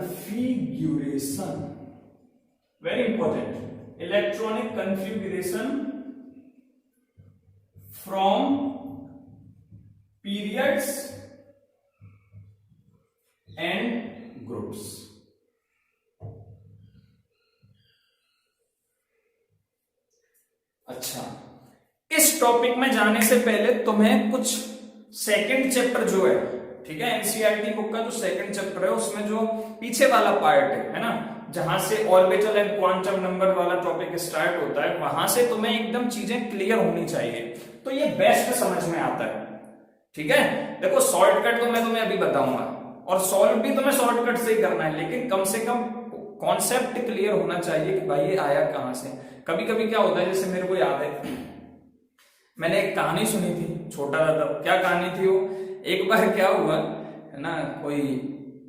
कन्फिग्यूरेशन, very important, electronic configuration from periods and groups. अच्छा, इस topic में जाने से पहले तुम्हें कुछ सेकंड चैप्टर जो है, ठीक है, एनसीईआरटी बुक का जो सेकंड चैप्टर है उसमें जो पीछे वाला पार्ट है ना, जहां से ऑर्बिटल एंड क्वांटम नंबर वाला टॉपिक स्टार्ट होता है, वहां से तुम्हें एकदम चीजें क्लियर होनी चाहिए, तो ये बेस्ट समझ में आता है। ठीक है, देखो शॉर्टकट तो मैं तुम्हें अभी बताऊंगा और सॉल्व भी तुम्हें शॉर्टकट से ही करना है, लेकिन कम से कम कॉन्सेप्ट क्लियर होना चाहिए कि भाई ये आया कहां से। कभी कभी क्या होता है, जैसे मेरे को याद है, मैंने एक कहानी सुनी थी, छोटा था तब। क्या कहानी थी वो, एक बार क्या हुआ है ना, कोई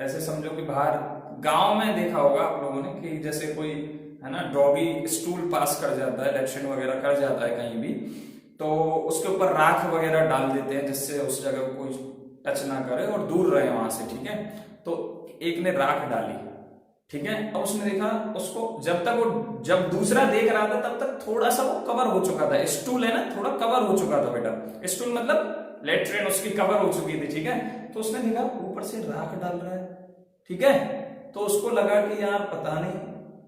ऐसे समझो कि बाहर गांव में देखा होगा आप लोगों ने कि जैसे कोई है ना डॉगी स्टूल पास कर जाता है, इलेक्शन वगैरह कर जाता है कहीं भी, तो उसके ऊपर राख वगैरह डाल देते हैं जिससे उस जगह को कोई टच ना करे और दूर रहे वहां से। ठीक है, तो एक ने राख डाली, ठीक है, अब उसने देखा उसको, जब दूसरा देख रहा था तब तक थोड़ा सा वो कवर हो चुका था, स्टूल है ना थोड़ा कवर हो चुका था बेटा, स्टूल मतलब लेट्रिन उसकी कवर हो चुकी थी। ठीक है, तो उसने देखा ऊपर से राख डाल रहा है, ठीक है, तो उसको लगा कि यार पता नहीं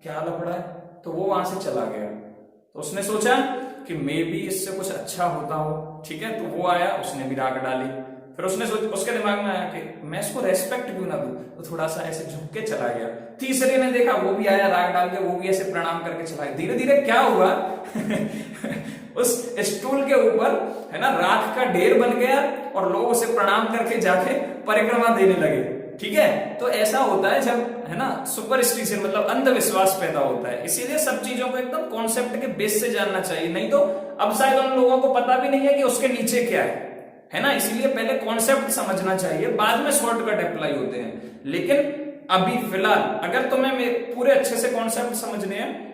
क्या लफड़ा है, तो वो वहां से चला गया। तो उसने सोचा कि मे बी इससे कुछ अच्छा होता हो, ठीक है, तो वो आया, उसने भी राख डाली, फिर उसके दिमाग में आया कि मैं इसको रेस्पेक्ट क्यों ना दूं, तो थोड़ा सा ऐसे झुक के चला गया। तीसरे ने देखा, वो भी आया राख डाल के, वो भी ऐसे प्रणाम करके चला गया। धीरे धीरे क्या हुआ उस स्टूल के ऊपर है ना राख का ढेर बन गया और लोग उसे प्रणाम करके जाके परिक्रमा देने लगे। ठीक है, तो ऐसा होता है जब है ना सुपरस्टिशन मतलब अंधविश्वास पैदा होता है, इसीलिए सब चीजों को एकदम कॉन्सेप्ट के बेस से जानना चाहिए, नहीं तो अब शायद उन लोगों को पता भी नहीं है कि उसके नीचे क्या है ना, इसीलिए पहले कॉन्सेप्ट समझना चाहिए, बाद में शॉर्टकट अप्लाई होते हैं। लेकिन अभी फिलहाल अगर तुम्हें पूरे अच्छे से कॉन्सेप्ट समझने हैं,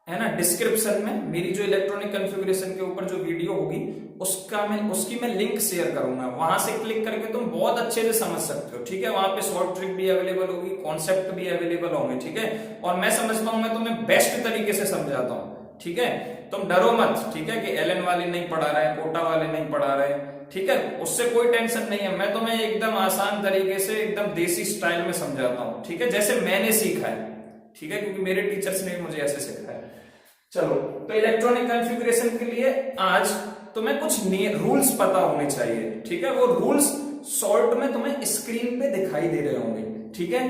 है ना, डिस्क्रिप्शन में मेरी जो इलेक्ट्रॉनिक कॉन्फ़िगरेशन के ऊपर जो वीडियो होगी उसकी मैं लिंक शेयर करूंगा, वहां से क्लिक करके तुम बहुत अच्छे से समझ सकते हो। ठीक है, वहां पे शॉर्ट ट्रिक भी अवेलेबल होगी, कॉन्सेप्ट भी अवेलेबल होंगे। ठीक है, और मैं समझता हूं, मैं तुम्हें बेस्ट तरीके से समझाता हूं। ठीक है, तुम डरो मत, ठीक है, कि एलन वाले नहीं पढ़ा रहे, कोटा वाले नहीं पढ़ा रहे, ठीक है, उससे कोई टेंशन नहीं है, मैं तुम्हें एकदम आसान तरीके से एकदम देसी स्टाइल में समझाता हूं। ठीक है, जैसे मैंने सीखा है, ठीक है, क्योंकि मेरे टीचर्स ने मुझे ऐसे सिखाया। चलो, तो इलेक्ट्रॉनिक कॉन्फ़िगरेशन के लिए आज तुम्हें कुछ रूल्स पता होने चाहिए। ठीक है, वो रूल्स शॉर्ट में तुम्हें स्क्रीन पे दिखाई दे रहे होंगे। ठीक है,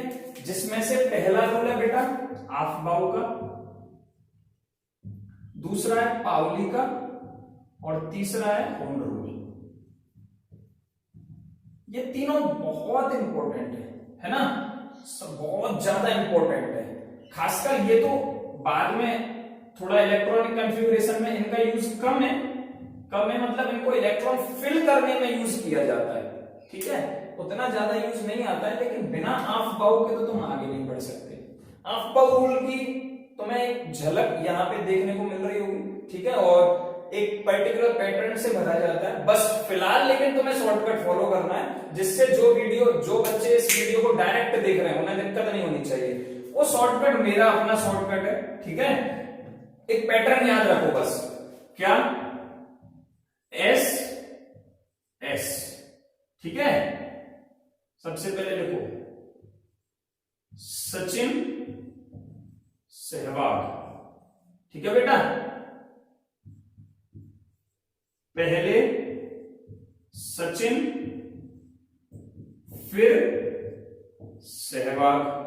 जिसमें से पहला रूल है बेटा आफबाउ का, दूसरा है पाउली का और तीसरा है होम रूल। ये तीनों बहुत इंपॉर्टेंट है ना, सब बहुत ज्यादा इंपॉर्टेंट है, खासकर ये तो बाद में थोड़ा इलेक्ट्रॉनिक कॉन्फ़िगरेशन में इनका यूज कम है मतलब इनको इलेक्ट्रॉन फिल करने में यूज किया जाता है। ठीक है, उतना ज्यादा यूज नहीं आता है, लेकिन बिना ऑफ बाउ के तो तुम आगे नहीं बढ़ सकते। ऑफ बाउ रूल की तुम्हें एक झलक यहाँ पे देखने को मिल रही होगी। ठीक है, और एक पर्टिकुलर पैटर्न से भरा जाता है बस फिलहाल, लेकिन तुम्हें शॉर्टकट फॉलो करना है, जिससे जो बच्चे इस वीडियो को डायरेक्ट देख रहे हैं उन्हें दिक्कत नहीं होनी चाहिए। वो शॉर्टकट मेरा अपना शॉर्टकट है। ठीक है, एक पैटर्न याद रखो बस, क्या, एस एस। ठीक है, सबसे पहले लिखो सचिन सहवाग। ठीक है बेटा, पहले सचिन फिर सहवाग।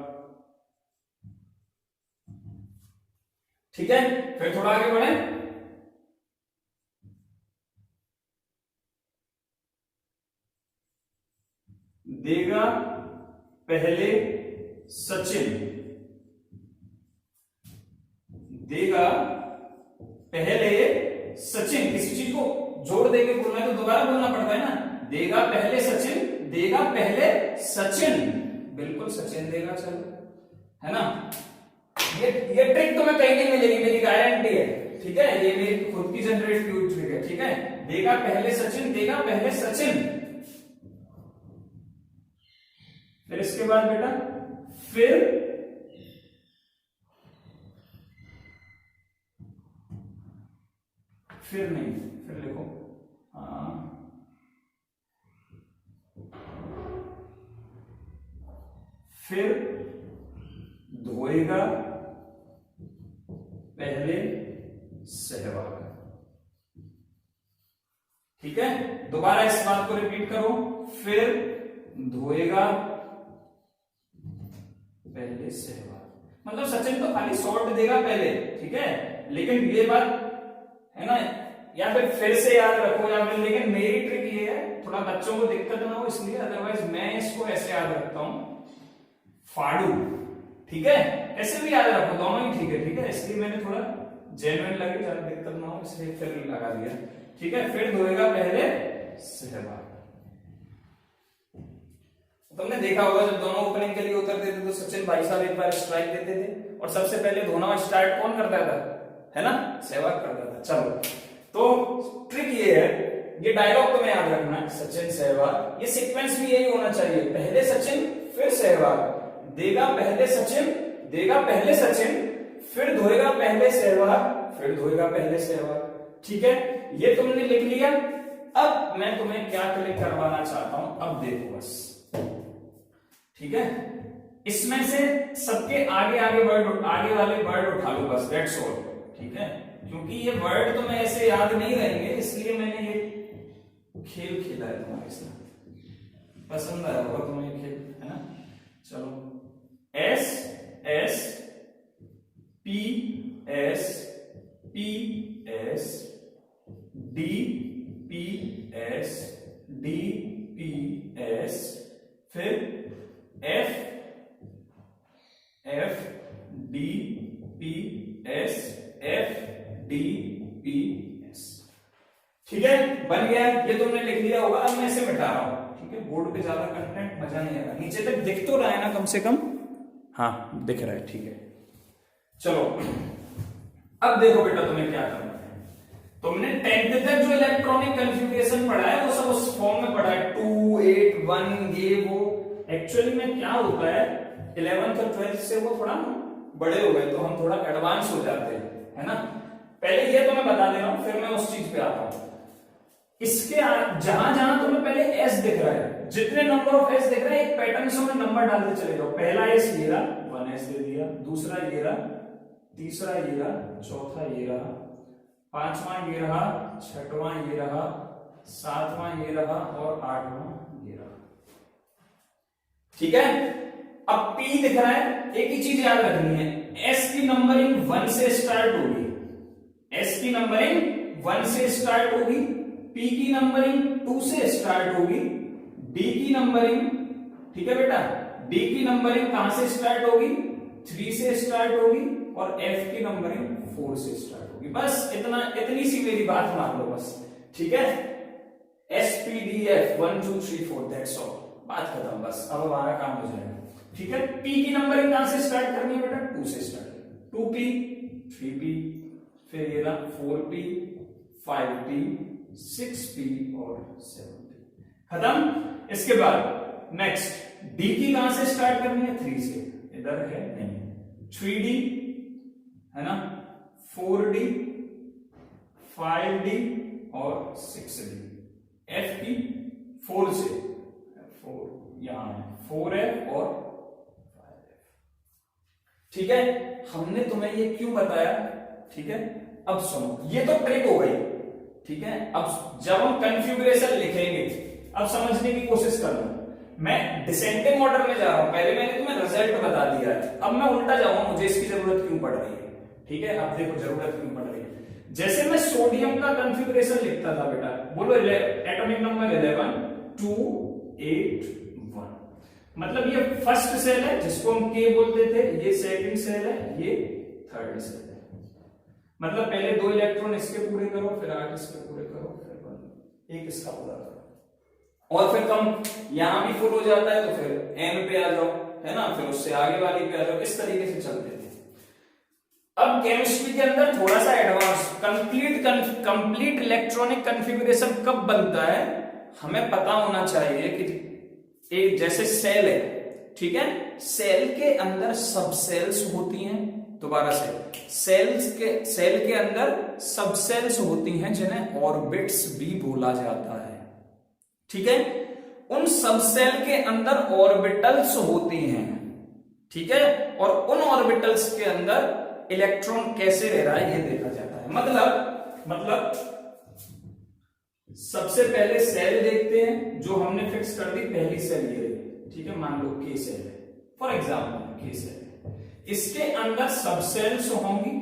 ठीक है, फिर थोड़ा आगे बढ़े, देगा पहले सचिन, देगा पहले सचिन। किसी चीज को जोड़ देके बोलना है तो दोबारा बोलना पड़ता है ना, देगा पहले सचिन, देगा पहले सचिन, बिल्कुल सचिन देगा, चलो, है ना। ये ट्रिक तुम्हें कहीं नहीं मिलेगी, मेरी गारंटी है। ठीक है, ये मेरी खुद की जनरेट की ट्रिक है। ठीक है, देगा पहले सचिन, देगा पहले सचिन, फिर इसके बाद बेटा फिर फिर नहीं, फिर लिखो फिर धोएगा पहले सहवाग। ठीक है, दोबारा इस बात को रिपीट करो, फिर धोएगा पहले सहवाग। मतलब सचिन तो खाली शॉर्ट देगा पहले, ठीक है, लेकिन ये बात है ना, या फिर से याद रखो, या फिर, लेकिन मेरी ट्रिक ये है थोड़ा बच्चों को दिक्कत ना हो इसलिए, अदरवाइज मैं इसको ऐसे याद रखता हूं, फाड़ू। ठीक है, ऐसे भी याद रखो, दोनों ही ठीक है। ठीक है, इसलिए मैंने थोड़ा जेन्युइन लगे, ज्यादा दिक्कत ना हो इसलिए फिर लगा दिया। ठीक है, फिर धोएगा पहले सहवाग। तुमने देखा होगा जब दोनों ओपनिंग के लिए उतरते थे तो सचिन भाई साहब एक बार स्ट्राइक देते थे और सबसे पहले धोना स्टार्ट कौन करता था, है ना, सहवाग करता था। चलो, तो ट्रिक ये है, ये डायलॉग तुम्हें याद रखना है, सचिन सहवाग, ये सीक्वेंस भी यही होना चाहिए, पहले सचिन फिर सहवाग, देगा पहले सचिन, देगा पहले सचिन, फिर धोएगा पहले सहवाग, फिर धोएगा पहले सहवाग। ठीक है, ये तुमने लिख लिया। अब मैं तुम्हें क्या क्लिक करवाना चाहता हूं, अब देखो बस। ठीक है, इसमें से सबके आगे आगे वर्ड, आगे वाले वर्ड उठा लो बस, दैट्स ऑल। ठीक है, क्योंकि ये वर्ड तुम्हें ऐसे याद नहीं रहेंगे, इसलिए मैंने ये खेल खेला है तुम्हारे साथ, पसंद आया होगा तुम्हें ये खेल, है ना। चलो, S S P S P S D P S D P S, फिर F F D P S F D P S. ठीक है, बन गया, ये तुमने लिख लिया होगा। अब मैं इसे मिटा रहा हूं, ठीक है, बोर्ड पे ज्यादा कंटेंट मजा नहीं आएगा, नीचे तक दिख तो रहा है ना कम से कम, हाँ दिख रहा है। ठीक है, चलो अब देखो बेटा तुम्हें क्या करना है, तुमने 10th तक जो इलेक्ट्रॉनिक कॉन्फ़िगरेशन पढ़ा है वो सब उस फॉर्म में पढ़ा है, 2 8 1 ये वो। एक्चुअली में क्या होता है, 11th और 12th से वो थोड़ा बड़े हो गए तो हम थोड़ा एडवांस हो जाते हैं, है ना। पहले ये तो मैं बता दे रहा हूं, फिर मैं उस चीज पे आता हूं। इसके जहां जहां तुम्हें पहले एस दिख रहा है, जितने नंबर ऑफ एस दिख रहे हैं, एक पैटर्न से उन्हें नंबर डालते चले जाओ। पहला एस ये रहा, 1 एस दे दिया, दूसरा ये रहा, तीसरा ये रहा, चौथा ये रहा, पांचवा ये रहा, छठवां ये रहा, सातवां ये रहा और आठवां ये रहा। ठीक है, अब P दिख रहा है, एक ही चीज याद रखनी है, S की नंबरिंग 1 से स्टार्ट होगी, S की नंबरिंग 1 से स्टार्ट होगी, P की नंबरिंग 2 से स्टार्ट होगी, D की नंबरिंग, ठीक है बेटा, D की नंबरिंग कहां से स्टार्ट होगी, 3 से स्टार्ट होगी, और F की नंबरिंग 4 से स्टार्ट होगी। बस इतना, इतनी सी मेरी बात मान लो बस। ठीक है, S P D F 1 2 3 4, that's all, बात खत्म बस, अब हमारा काम हो जाएगा। ठीक है, P की नंबरिंग कहां से स्टार्ट करनी है बेटा, 2 से स्टार्ट, 2P 3P, फिर ये रहा 4P 5P 6P और 7P, खत्म। इसके बाद नेक्स्ट D की कहां से स्टार्ट करनी है, 3 से, इधर है नहीं, 3D है ना, 4D 5D और 6D। F की 4 से, 4 यहां है, 4F और 5F। ठीक है, हमने तुम्हें ये क्यों बताया, ठीक है, अब सुनो, ये तो ट्रिक हो गई। ठीक है, अब जब हम कॉन्फ़िगरेशन लिखेंगे, अब समझने की कोशिश करना। मैं डिसेंडिंग ऑर्डर में जा रहा हूं, पहले मैंने तुम्हें रिजल्ट बता दिया है, अब मैं उल्टा जाऊंगा, मुझे इसकी जरूरत क्यों पड़ रही है। ठीक है, अब देखो जरूरत क्यों पड़ रही है। जैसे मैं सोडियम का कॉन्फ़िगरेशन लिखता था बेटा, बोलो एटॉमिक नंबर 11 2 8 1, मतलब ये फर्स्ट सेल है जिसको हम K बोलते थे, ये सेकंड सेल है, ये थर्ड सेल है। मतलब पहले 2 इलेक्ट्रॉन इसके पूरे करो, फिर 8 इसके पूरे करो, फिर 1 इसका पूरा करो, और फिर कम यहां भी फुल हो जाता है तो फिर N पे आ जाओ, है ना, फिर उससे आगे वाली पे आ जाओ, इस तरीके से चलते थे। अब केमिस्ट्री के अंदर थोड़ा सा एडवांस, कंप्लीट इलेक्ट्रॉनिक कॉन्फ़िगरेशन कब बनता है, हमें पता होना चाहिए कि एक जैसे सेल है, ठीक है, सेल के अंदर सब सेल्स होती हैं, दोबारा से सेल के अंदर सब सेल्स होती हैं जिन्हें ऑर्बिट्स भी बोला जाता है। ठीक है, उन सब सेल के अंदर ऑर्बिटल्स होती हैं। ठीक है, और उन ऑर्बिटल्स के अंदर इलेक्ट्रॉन कैसे रह रहा है ये देखा जाता है। मतलब सबसे पहले सेल देखते हैं, जो हमने फिक्स कर दी पहली सेल ये है। ठीक है, मान लो के सेल है, फॉर एग्जाम्पल के सेल है, इसके अंदर सब सेल्स होंगी,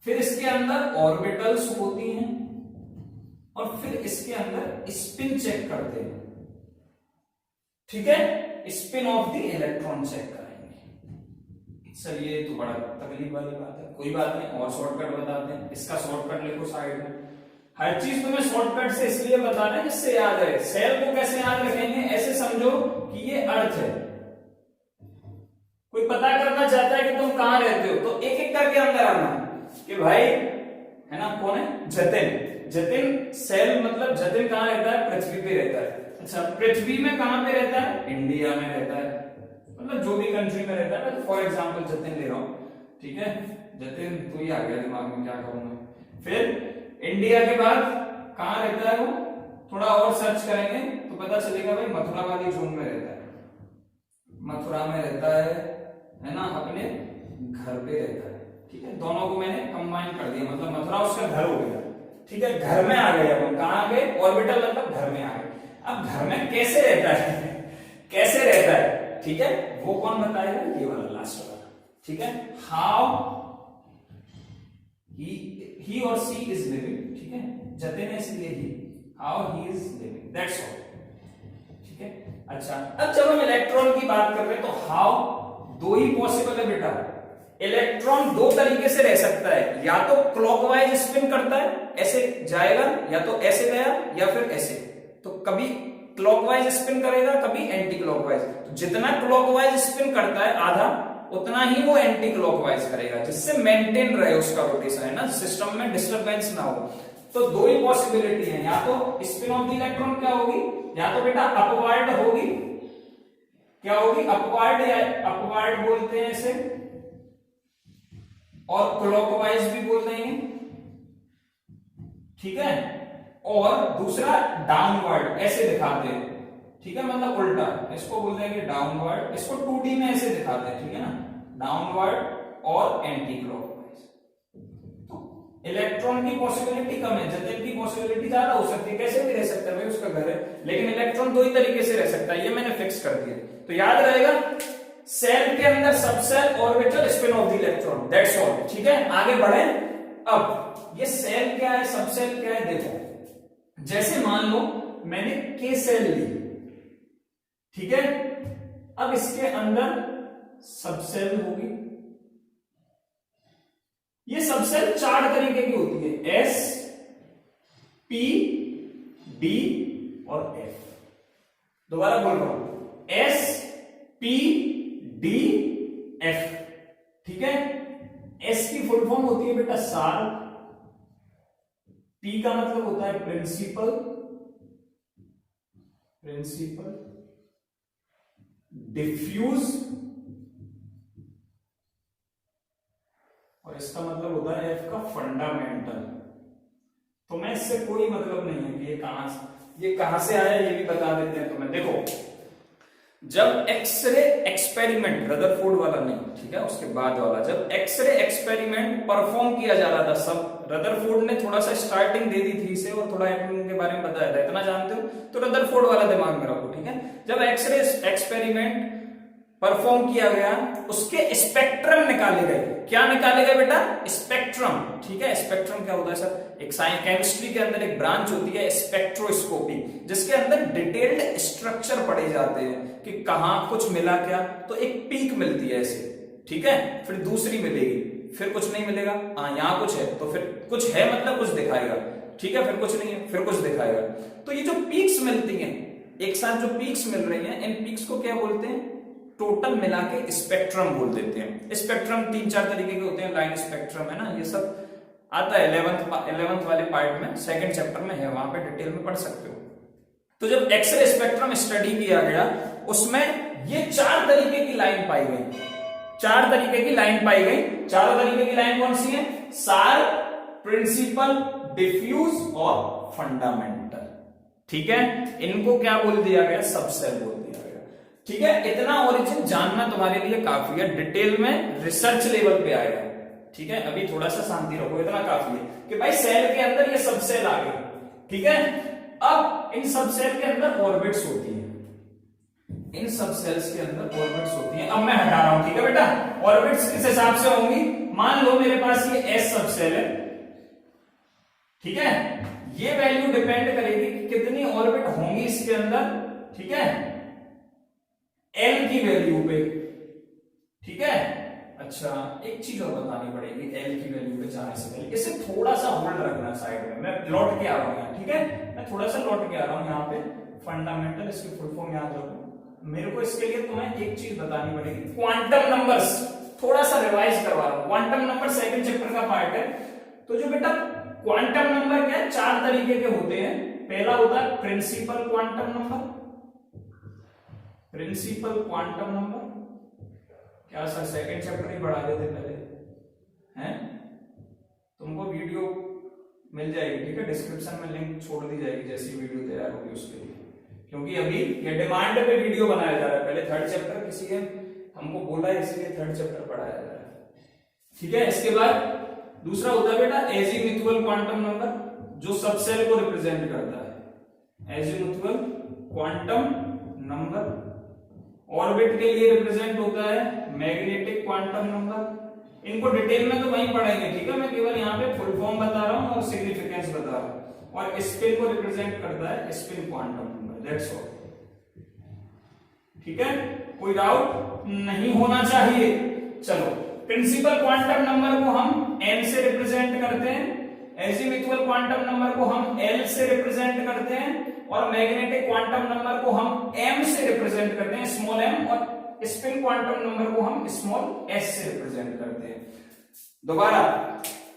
फिर इसके अंदर ऑर्बिटल्स होती हैं, और फिर इसके अंदर स्पिन चेक करते हैं। ठीक है, spin of the electron check करेंगे। सर ये तो बड़ा तकलीफ वाली बात है, कोई बात नहीं, और शॉर्टकट बताते हैं। इसका शॉर्टकट लिखो साइड में। हर चीज तुम्हें शॉर्टकट से इसलिए बता रहे हैं जिससे याद है। सेल को कैसे याद रखेंगे, ऐसे समझो कि ये अर्थ है, कोई पता करना चाहता है कि तुम कहां रहते हो, तो एक एक करके अंदर आना कि भाई है ना, कौन है, जतिन सेल, मतलब जतिन कहां रहता है, पृथ्वी पे रहता है। अच्छा, पृथ्वी में कहां पे रहता है, इंडिया में रहता है, मतलब जो भी कंट्री में रहता है। फॉर एग्जांपल जतिन ले रहा हूं, ठीक है, जतिन तो ही आ गया दिमाग में, क्या करूंगा। फिर इंडिया के बाद कहां रहता है वो, थोड़ा और सर्च करेंगे तो पता चलेगा भाई मथुरा वाली जोन में रहता है, मथुरा में रहता है ना, अपने घर पे रहता है। ठीक है, दोनों को मैंने कंबाइन कर दिया, मतलब मथुरा उसका घर हो गया। ठीक है, घर में आ गए, अब कहां आ गए, ऑर्बिटल मतलब घर में आ गए। अब घर में कैसे रहता है कैसे रहता है, ठीक है, वो कौन बताएगा, ये वाला लास्ट वाला। ठीक है, हाउ ही और सी इज लिविंग। ठीक है, जतिन है इसलिए ही, how he is living, that's all. ठीक है, अच्छा, अब जब हम इलेक्ट्रॉन की बात कर रहे हैं तो हाउ दो ही पॉसिबल है बेटा। इलेक्ट्रॉन दो तरीके से रह सकता है, या तो क्लॉकवाइज स्पिन करता है, ऐसे जाएगा, या तो ऐसे गया, या फिर ऐसे। तो कभी क्लॉकवाइज स्पिन करेगा, कभी एंटी क्लॉकवाइज। तो जितना क्लॉकवाइज स्पिन करता है आधा, उतना ही वो एंटी क्लॉकवाइज करेगा, जिससे मेंटेन रहे उसका रोटेशन, है ना, सिस्टम में डिस्टरबेंस ना हो। तो दो ही पॉसिबिलिटी है, या तो स्पिन ऑफ द इलेक्ट्रॉन क्या होगी, या तो बेटा अपवर्ड होगी, क्या होगी, अपवर्ड, या अपवर्ड बोलते हैं इसे, और क्लॉकवाइज भी बोल देंगे। ठीक है, और दूसरा डाउनवर्ड, ऐसे दिखाते हैं। ठीक है, मतलब उल्टा, इसको बोल देंगे डाउनवर्ड, इसको 2D में ऐसे दिखाते हैं। ठीक है ना, डाउनवर्ड और एंटी क्लॉकवाइज। तो इलेक्ट्रॉन की पॉसिबिलिटी कम है, जतिन की पॉसिबिलिटी ज्यादा हो सकती है, कैसे भी रह सकता है भाई, उसका घर है। लेकिन इलेक्ट्रॉन दो ही तरीके से रह सकता है, ये मैंने फिक्स कर दिया। तो याद रहेगा, सेल के अंदर subshell, orbital, spin of the electron, that's all. ठीक है, आगे बढ़े। अब ये सेल क्या है, सबसेल क्या है, देखो, जैसे मान लो मैंने के सेल ली, ठीक है, अब इसके अंदर सबसेल होगी। ये सबसेल 4 तरीके की होती है, एस, पी, डी और एफ। दोबारा बोल रहा हूं, एस, पी, डी, एफ। ठीक है, एस की फुल फॉर्म होती है बेटा सार, पी का मतलब होता है प्रिंसिपल, डिफ्यूज, और इसका मतलब होता है एफ का फंडामेंटल। तो मैं इससे कोई मतलब नहीं है कि ये कहां से आया, ये भी बता देते हैं तुम्हें। देखो, जब एक्सरे एक्सपेरिमेंट, रदरफोर्ड वाला नहीं, ठीक है, उसके बाद वाला, जब एक्सरे एक्सपेरिमेंट परफॉर्म किया जा रहा था, सब रदरफोर्ड ने थोड़ा सा स्टार्टिंग दे दी थी इसे, और थोड़ा एटम के बारे में बताया था, इतना जानते हो, तो रदरफोर्ड वाला दिमाग में रखो। ठीक है, जब एक्सरे एक्सपेरिमेंट परफॉर्म किया गया, उसके स्पेक्ट्रम निकाले गए। क्या निकाले गए बेटा, स्पेक्ट्रम। ठीक है, स्पेक्ट्रम क्या होता है सर, एक साइंस केमिस्ट्री के अंदर एक ब्रांच होती है स्पेक्ट्रोस्कोपी, जिसके अंदर डिटेल्ड स्ट्रक्चर पढ़े जाते हैं कि कहां कुछ मिला क्या। तो एक पीक मिलती है ऐसे, ठीक है, फिर दूसरी मिलेगी, फिर कुछ नहीं मिलेगा, हाँ यहां कुछ है, तो फिर कुछ है मतलब कुछ दिखाएगा, ठीक है, फिर कुछ नहीं है, फिर कुछ दिखाएगा। तो ये जो पीक्स मिलती हैं, एक साथ जो पीक्स मिल रही हैं, इन पीक्स को क्या बोलते हैं, टोटल मिला के स्पेक्ट्रम बोल देते हैं। स्पेक्ट्रम 3-4 तरीके के होते हैं, लाइन स्पेक्ट्रम, है ना, ये सब आता है 11th वाले पार्ट में, 2nd चैप्टर में है, वहां पे डिटेल में पढ़ सकते हो। तो जब एक्सरे स्पेक्ट्रम स्टडी किया गया, उसमें ये 4 तरीके की लाइन पाई गई। चार तरीके की लाइन पाई गई। चारों तरीके की लाइन कौन सी है? शार्प, प्रिंसिपल, डिफ्यूज और फंडामेंटल। ठीक है, इनको क्या बोल दिया गया? सबसेल बोल दिया गया। ठीक है, इतना ओरिजिन जानना तुम्हारे लिए काफी है, डिटेल में रिसर्च लेवल पे आएगा। ठीक है, अभी थोड़ा सा शांति रखो, इतना काफी है कि भाई सेल के अंदर ये सबसेल आ गए। ठीक है, अब इन सबसेल के अंदर ऑर्बिट्स होती है, इन सबसेल्स के अंदर ऑर्बिट्स होती हैं। अब मैं हटा रहा हूं, ठीक है बेटा। ऑर्बिट्स किस हिसाब से होंगी? मान लो मेरे पास ये एस सबसेल है, ठीक है, ये वैल्यू डिपेंड करेगी कि कितनी ऑर्बिट होंगी इसके अंदर, ठीक है, एल की वैल्यू पे। ठीक है, अच्छा एक चीज और बतानी पड़ेगी एल की वैल्यू पे जाने से पहले, इसे थोड़ा सा होल्ड रखना साइड में, मैं लौट के आ रहा हूं। ठीक है, मैं थोड़ा सा लौट के आ रहा हूं यहाँ पे। फंडामेंटल, इसकी फुल फॉर्म याद रखो। मेरे को इसके लिए तुम्हें एक चीज बतानी पड़ेगी, क्वांटम नंबर्स थोड़ा सा रिवाइज करवा रहा हूं। क्वांटम नंबर सेकंड चैप्टर का पार्ट है। तो जो बेटा क्वांटम नंबर क्या है? चार तरीके के होते हैं। पहला होता है principal quantum number, principal quantum number. क्या सर सेकंड चैप्टर ही पढ़ा देते पहले हैं? तुमको वीडियो मिल जाएगी, ठीक है, डिस्क्रिप्शन में लिंक छोड़ दी जाएगी जैसी वीडियो तैयार होगी उसके लिए, क्योंकि अभी ये डिमांड पे वीडियो बनाया जा रहा है। पहले थर्ड चैप्टर किसी ने हमको बोला है, इसलिए थर्ड चैप्टर पढ़ाया जा रहा है। ठीक है, इसके बाद दूसरा होता है बेटा एजीमुथुअल क्वांटम नंबर, जो सबसेल को रिप्रेजेंट करता है। एजीमुथुअल क्वांटम नंबर ऑर्बिट के लिए रिप्रेजेंट होता है मैग्नेटिक क्वांटम नंबर। इनको डिटेल में तो वहीं पढ़ेंगे, ठीक है, मैं केवल यहाँ पे फुल फॉर्म बता रहा हूँ और सिग्निफिकेंस बता रहा हूँ। और स्पिन को रिप्रेजेंट करता है spin quantum number, that's all. ठीक है, कोई डाउट नहीं होना चाहिए। चलो, प्रिंसिपल क्वांटम नंबर को हम n से रिप्रेजेंट करते हैं, एजीमुथुअल क्वांटम नंबर को हम l से रिप्रेजेंट करते हैं, और मैग्नेटिक क्वांटम नंबर को हम m से रिप्रेजेंट करते हैं, स्मॉल m, और स्पिन क्वांटम नंबर को हम स्मॉल s से रिप्रेजेंट करते हैं। दोबारा,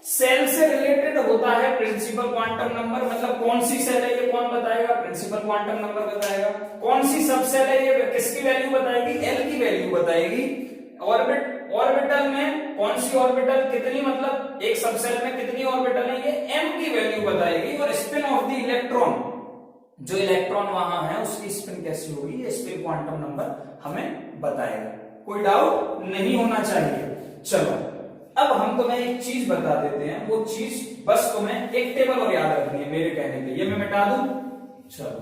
सेल से रिलेटेड होता है प्रिंसिपल क्वांटम नंबर, मतलब कौन सी सेल है ये कौन बताएगा? प्रिंसिपल क्वांटम नंबर बताएगा। कौन सी सबसेल है ये किसकी वैल्यू बताएगी? एल की वैल्यू बताएगी। ऑर्बिटल में कौन सी ऑर्बिटल कितनी, मतलब एक सबसेल में कितनी ऑर्बिटल है, ये m की वैल्यू बताएगी। और स्पिन ऑफ द इलेक्ट्रॉन, जो इलेक्ट्रॉन वहां है उसकी स्पिन कैसी होगी, ये स्पिन क्वांटम नंबर हमें बताएगा। कोई डाउट नहीं होना चाहिए। चलो, अब हम तुम्हें एक चीज बता देते हैं, वो चीज बस तुम्हें एक टेबल और याद रखनी है मेरे कहने पे। ये मैं मिटा दूं? चलो,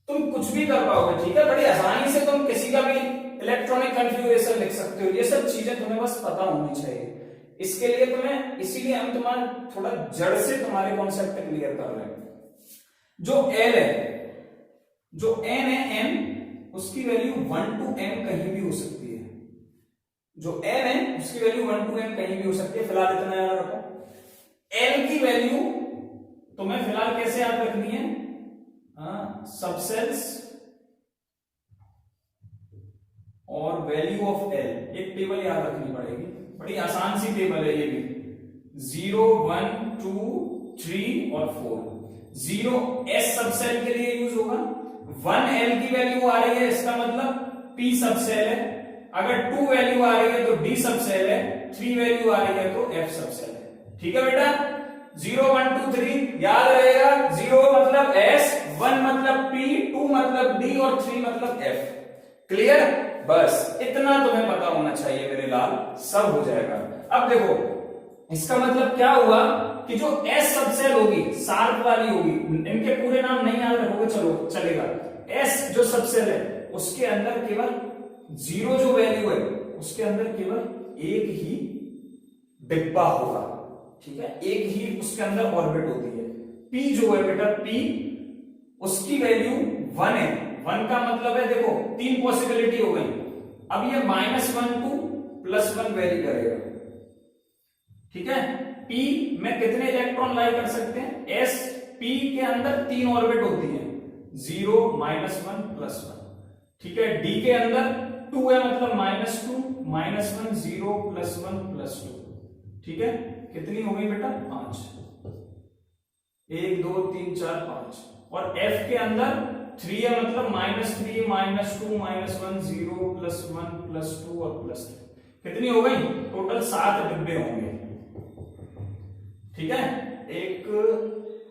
तुम कुछ भी कर पाओगे, ठीक है, बड़ी आसानी से तुम किसी का भी इलेक्ट्रॉनिक कॉन्फ़िगरेशन लिख सकते हो। ये सब चीजें तुम्हें बस पता होनी चाहिए। इसके लिए तुम्हें, इसीलिए हम तुम्हारा थोड़ा जड़ से तुम्हारे कॉन्सेप्ट क्लियर कर रहे हैं। जो L है, जो N है, N उसकी वैल्यू 1 to n कहीं भी हो सकती है। जो N है उसकी वैल्यू 1 to n कहीं भी हो सकती है। फिलहाल इतना याद रखो। L की वैल्यू तुम्हें फिलहाल कैसे याद रखनी है? सबसेल्स और वैल्यू ऑफ L, एक टेबल याद रखनी पड़ेगी, बड़ी आसान सी टेबल है ये भी। 0, 1, 2, 3 और 4। 0 S सबसेल के लिए यूज होगा। 1 L की वैल्यू आ रही है, इसका मतलब P सबसेल है। अगर 2 वैल्यू आ रही है तो D सबसेल है, 3 वैल्यू आ रही है तो F सबसेल है। ठीक है बेटा, 0, 1, 2, 3 याद रहेगा। 0 मतलब S, 1 मतलब P, 2 मतलब D और 3 मतलब F। क्लियर? बस इतना तुम्हें पता होना चाहिए मेरे लाल, सब हो जाएगा। अब देखो, इसका मतलब क्या हुआ कि जो S सबसेल होगी, शार्प वाली होगी, इनके पूरे नाम नहीं याद रखोगे चलो चलेगा। S जो सबसेल है उसके अंदर केवल 0 जो वैल्यू है उसके अंदर केवल एक ही डिब्बा होगा। ठीक है, एक ही उसके अंदर ऑर्बिट होती है। P जो है बेटा, P उसकी वैल्यू 1 है। 1 का मतलब है, देखो 3 पॉसिबिलिटी हो गई। अब ये -1 to +1 वेरी करेगा। ठीक है, P में कितने इलेक्ट्रॉन लाई कर सकते हैं? S P के अंदर 3 ऑर्बिट होती है, 0, -1, +1। ठीक है, D के अंदर 2 है, मतलब -2, -1, 0, +1, +2। ठीक है, कितनी हो गई बेटा? 5। 1, 2, 3, 4, 5। और F के अंदर 3 है मतलब -3 -2 -1 0 +1 +2 और +3 कितनी हो गई टोटल 7 डिब्बे होंगे। ठीक है 1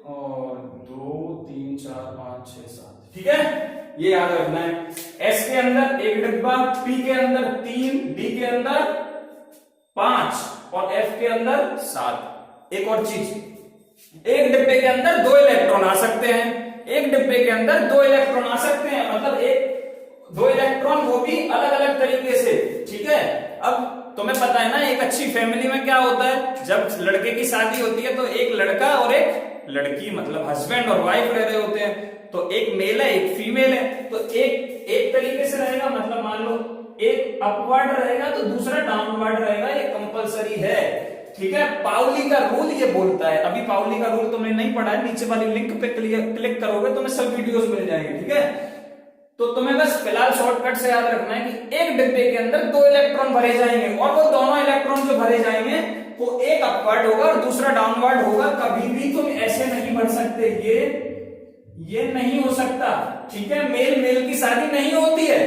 और 2 3 4 5 6 7 ठीक है ये याद रखना है। एस के अंदर 1 डिब्बा, पी के अंदर 3, डी के अंदर 5 और एफ के अंदर 7। एक और चीज, एक डिब्बे के अंदर 2 इलेक्ट्रॉन आ सकते हैं, एक डिब्बे के अंदर 2 इलेक्ट्रॉन आ सकते हैं मतलब एक 2 इलेक्ट्रॉन वो भी अलग अलग तरीके से। ठीक है अब तुम्हें पता है ना एक अच्छी फैमिली में क्या होता है, जब लड़के की शादी होती है तो एक लड़का और एक लड़की मतलब हस्बैंड और वाइफ रह रहे होते हैं, तो एक मेल है एक फीमेल है, तो एक तरीके से रहेगा मतलब मान लो एक अपवर्ड रहेगा तो दूसरा डाउनवर्ड रहेगा, ये कंपलसरी है। ठीक है पाउली का रूल ये बोलता है, अभी पाउली का रूल तुमने नहीं पढ़ा है, नीचे वाली लिंक पे क्लिक करोगे तुम्हें सब वीडियोस मिल जाएंगे। ठीक है तो तुम्हें बस फिलहाल शॉर्टकट से याद रखना है कि एक डिब्बे के अंदर 2 इलेक्ट्रॉन भरे जाएंगे और वो दोनों इलेक्ट्रॉन जो भरे जाएंगे वो एक अपवर्ड होगा और दूसरा डाउनवर्ड होगा। कभी भी तुम ऐसे नहीं भर सकते, ये नहीं हो सकता। ठीक है मेल मेल की शादी नहीं होती है।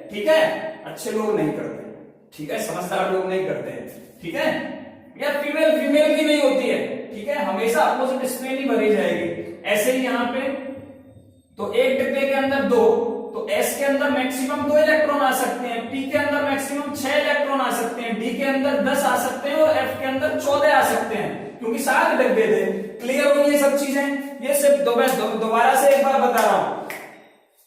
ठीक है अच्छे लोग नहीं करते, ठीक है समझदार लोग नहीं करते हैं। ठीक है या फीमेल फीमेल की नहीं होती है। ठीक है हमेशा अपोजिट स्पेन ही भरी जाएगी। ऐसे ही यहां पे तो एक डिब्बे के अंदर 2, तो एस के अंदर मैक्सिमम 2 इलेक्ट्रॉन आ सकते हैं, पी के अंदर मैक्सिमम 6 इलेक्ट्रॉन आ सकते हैं, डी के अंदर 10 आ सकते हैं और एफ के अंदर 14 आ सकते हैं क्योंकि 7 डिब्बे थे। क्लियर हो ये सब चीजें? ये सिर्फ दोबारा से एक बार बता रहा हूं,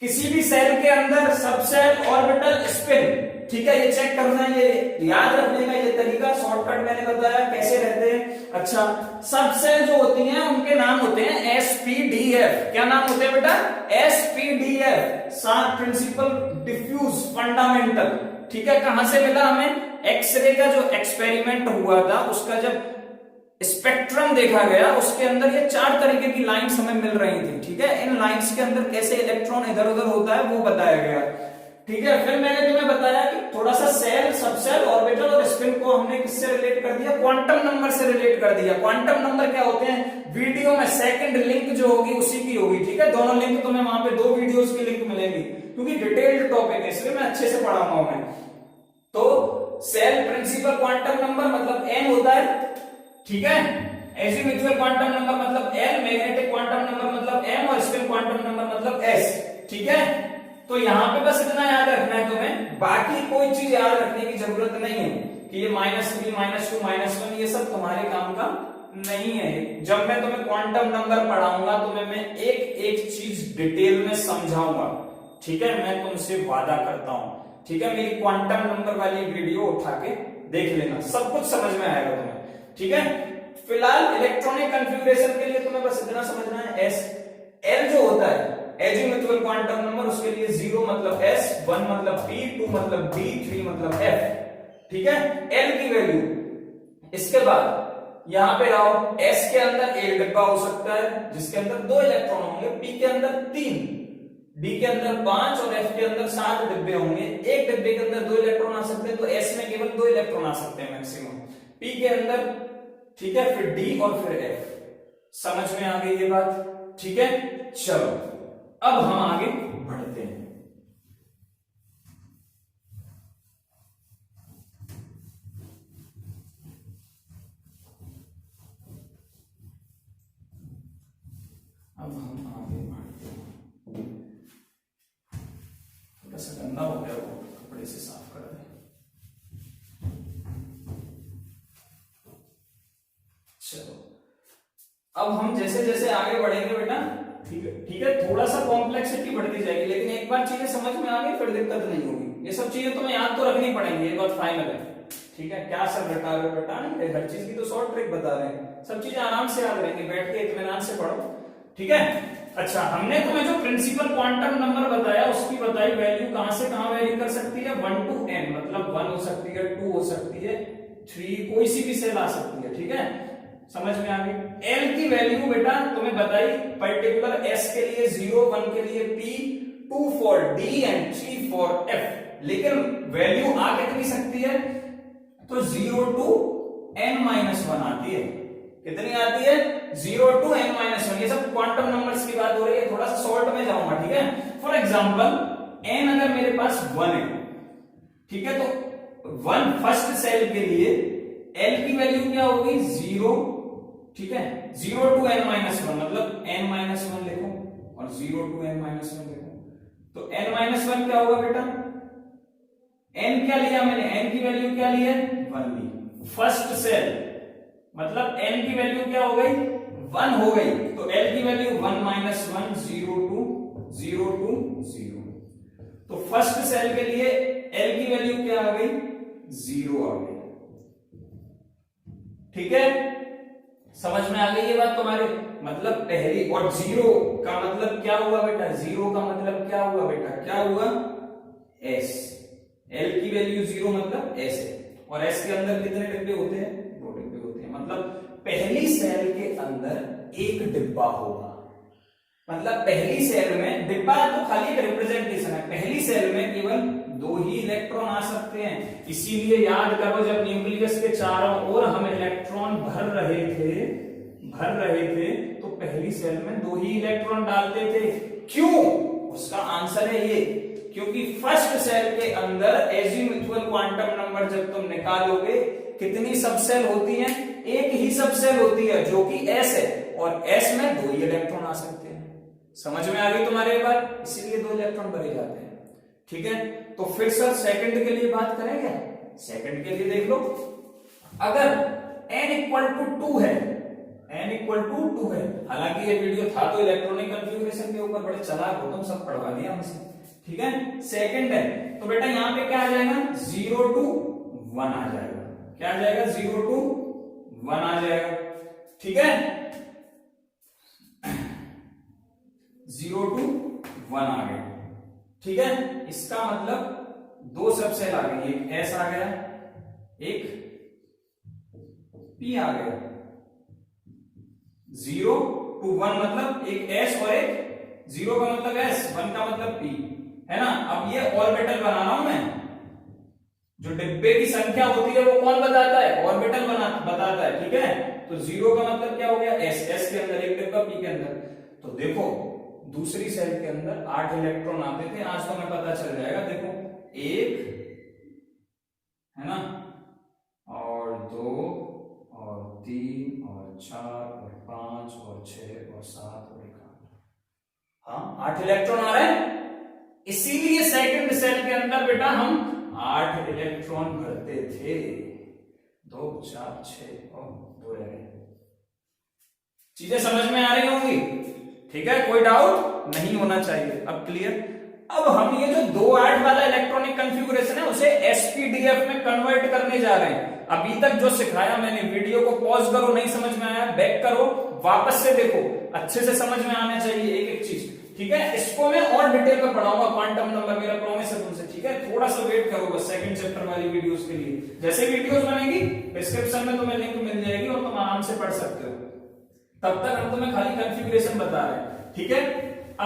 किसी भी सेल के अंदर सबसेल ऑर्बिटल स्पिन, ठीक है ये चेक करना है, ये याद रखने का ये तरीका शॉर्टकट मैंने बताया कैसे रहते हैं। अच्छा सबसेल जो होती हैं उनके नाम होते हैं SPDF। क्या नाम होते हैं बेटा? SPDF, sharp principal diffuse fundamental. ठीक है कहां से मिला हमें? एक्सरे का जो एक्सपेरिमेंट हुआ था उसका जब स्पेक्ट्रम देखा गया उसके अंदर ये 4 तरीके की लाइंस हमें मिल रही थी। ठीक है इन लाइंस के अंदर कैसे इलेक्ट्रॉन इधर उधर होता है वो बताया गया। ठीक है फिर मैंने तुम्हें बताया कि थोड़ा सा सेल सबसेल ऑर्बिटल और स्पिन को हमने किससे रिलेट कर दिया? क्वांटम नंबर से रिलेट कर दिया। क्वांटम नंबर क्या होते हैं? वीडियो में सेकंड लिंक जो होगी उसी की होगी। ठीक है दोनों लिंक तुम्हें वहां पे 2 वीडियोस की लिंक मिलेंगी क्योंकि डिटेल्ड टॉपिक है इसलिए मैं अच्छे से पढ़ाऊंगा मैं। तो सेल प्रिंसिपल क्वांटम नंबर मतलब n होता है। ठीक है एजीम्यूचुअल क्वांटम नंबर मतलब n, मैग्नेटिक क्वांटम नंबर मतलब m और स्पिन क्वांटम नंबर मतलब s। ठीक है तो यहां पे बस इतना याद रखना है तुम्हें, बाकी कोई चीज याद रखने की जरूरत नहीं है कि ये -3 -2 -1 ये सब तुम्हारे काम का नहीं है। जब मैं तुम्हें क्वांटम नंबर पढ़ाऊंगा तो मैं एक एक चीज डिटेल में समझाऊंगा। ठीक है मैं तुमसे वादा करता हूं। ठीक है मेरी क्वांटम नंबर वाली वीडियो उठा के देख लेना, सब कुछ समझ में आएगा तुम्हें। ठीक है फिलहाल इलेक्ट्रॉनिक कॉन्फ़िगरेशन के लिए तुम्हें बस इतना समझना है, एस एल जो होता है एजीम्यूचुअल क्वांटम नंबर उसके लिए 0 मतलब s, 1 मतलब p, 2 मतलब d, 3 मतलब f। ठीक है l की वैल्यू। इसके बाद यहां पे आओ, s के अंदर एक डिब्बा हो सकता है जिसके अंदर 2 इलेक्ट्रॉन होंगे, p के अंदर 3, d के अंदर 5 और f के अंदर 7 डिब्बे होंगे। एक डिब्बे के अंदर 2 इलेक्ट्रॉन आ सकते हैं तो s में केवल 2 इलेक्ट्रॉन आ सकते हैं मैक्सिमम, p के अंदर। ठीक है फिर d और फिर f। समझ में आ गई ये बात? ठीक है चलो अब हम आगे बढ़ते हैं। अब हम आगे बढ़ते हैं। थोड़ा सा गंदा हो गया वो, कपड़े से साफ कर दें। चलो अब हम जैसे जैसे आगे बढ़ेंगे बेटा, ठीक है थोड़ा सा कॉम्प्लेक्सिटी बढ़ती जाएगी लेकिन एक बार चीजें समझ में आ गई फिर दिक्कत नहीं होगी। ये सब चीजें तुम्हें याद तो रखनी पड़ेंगी, ये बात फाइनल है। ठीक है क्या सब रटा रहे हो? रटा नहीं, हर चीज की तो शॉर्ट ट्रिक बता रहे हैं, सब चीजें आराम से याद रहेंगी, बैठ के इत्मीनान से पढ़ो। ठीक है अच्छा हमने तुम्हें जो प्रिंसिपल क्वांटम नंबर बताया उसकी बताई वैल्यू कहां से कहां वेरी कर सकती है? 1 to n मतलब 1 हो सकती है, 2 हो सकती है, 3 कोई सी भी सेल आ सकती है। ठीक है समझ में आ गई? L की वैल्यू बेटा तुम्हें बताई पर्टिकुलर S के लिए 0, 1 के लिए P, 2 for D and 3 for F। लेकिन वैल्यू आ कितनी सकती है? तो 0 to n-1 आती है। कितनी आती है? 0 to n-1। ये सब क्वांटम नंबर्स की बात हो रही है, थोड़ा सा शॉर्ट में जाऊंगा। ठीक है फॉर एग्जाम्पल n अगर मेरे पास 1 है, ठीक है, तो 1 फर्स्ट सेल के लिए l की वैल्यू क्या होगी 0, ठीक है, 0 to n minus 1 मतलब n minus 1 लिखो और 0 to n minus 1 लिखो, तो n minus 1 क्या होगा बेटा, n क्या लिया मैंने, n की वैल्यू क्या ली है 1 ली, फर्स्ट सेल मतलब n की वैल्यू क्या हो गई 1 हो गई, तो l की वैल्यू 1 minus 1 0 to 0, तो फर्स्ट सेल के लिए l की वैल्यू क्या आ गई 0 आ गई, ठीक है, समझ में आ गई ये बात तुम्हारे, मतलब पहली, और 0 का मतलब क्या हुआ बेटा, 0 का मतलब क्या हुआ बेटा, क्या हुआ s, l की वैल्यू 0 मतलब s है, और s के अंदर कितने डिब्बे होते हैं 2 डिब्बे होते हैं, मतलब पहली सेल के अंदर एक डिब्बा होगा, मतलब पहली सेल में डिब्बा तो खाली एक रिप्रेजेंटेशन है, पहली सेल में केवल 2 ही इलेक्ट्रॉन आ सकते हैं, इसीलिए याद करो जब न्यूक्लियस के चारों ओर हम इलेक्ट्रॉन भर रहे थे तो पहली सेल में 2 ही इलेक्ट्रॉन डालते थे, क्यों, उसका आंसर है ये, क्योंकि फर्स्ट सेल के अंदर एजीमुथुअल क्वांटम नंबर जब तुम निकालोगे कितनी सबसेल होती हैं, एक ही सबसेल होती है जो कि s है, और s में 2 ही इलेक्ट्रॉन आ सकते हैं, समझ में आ गई तुम्हारे बात, इसीलिए 2 इलेक्ट्रॉन भरे जाते हैं, ठीक है, तो फिर सर सेकंड के लिए बात करें क्या, सेकंड के लिए देख लो, अगर n इक्वल टू 2 है, n इक्वल टू 2 है, हालांकि ये वीडियो था तो इलेक्ट्रॉनिक कन्फिग्यूरेशन के ऊपर, बड़े चालाक हो तुम, सब पढ़वा दिया हमसे, ठीक है, सेकंड है, तो बेटा यहां पे क्या आ जाएगा 0 to 1 आ जाएगा, क्या आ जाएगा 0 to 1 आ जाएगा, ठीक है, 0 to 1 आ गया, ठीक है, इसका मतलब 2 सबसेल आ गई, एक s आ गया, एक p आ गया, 0 to 1 मतलब एक s और एक 0 का मतलब s, 1 का मतलब p है ना, अब ये ऑर्बिटल बना रहा हूं मैं, जो डिब्बे की संख्या होती है वो कौन बताता है, ऑर्बिटल बताता है, ठीक है, तो 0 का मतलब क्या हो गया s के अंदर एक डिब्बा p के अंदर, तो देखो दूसरी सेल के अंदर 8 इलेक्ट्रॉन आते थे, आज तो हमें पता चल जाएगा, देखो 1 है ना, और 2 और 3 और 4 और 5 और 6 और 7 और 1, हाँ 8 इलेक्ट्रॉन आ रहे हैं, इसीलिए सेकंड सेल के अंदर बेटा हम 8 इलेक्ट्रॉन भरते थे, 2 4 6 और 2 रह गए, चीजें समझ में आ रही होंगी, ठीक है, कोई डाउट नहीं होना चाहिए, अब क्लियर, अब हम ये जो 2-8 वाला इलेक्ट्रॉनिक कॉन्फ़िगरेशन है उसे एसपीडीएफ में कन्वर्ट करने जा रहे हैं, अभी तक जो सिखाया मैंने, वीडियो को पॉज करो, नहीं समझ में आया बैक करो, वापस से देखो, अच्छे से समझ में आना चाहिए एक एक चीज, ठीक है, इसको मैं और डिटेल में पढ़ाऊंगा, क्वांटम नंबर मेरा प्रॉमिस है तुमसे, ठीक है, थोड़ा सा वेट करो बस सेकंड चैप्टर वाली वीडियोस के लिए, जैसे वीडियोस बनेगी डिस्क्रिप्शन में तुम्हें लिंक मिल जाएगी और तुम आराम से पढ़ सकते हो, तब तक हम तुम्हें खाली कॉन्फ़िगरेशन बता रहे हैं, ठीक है,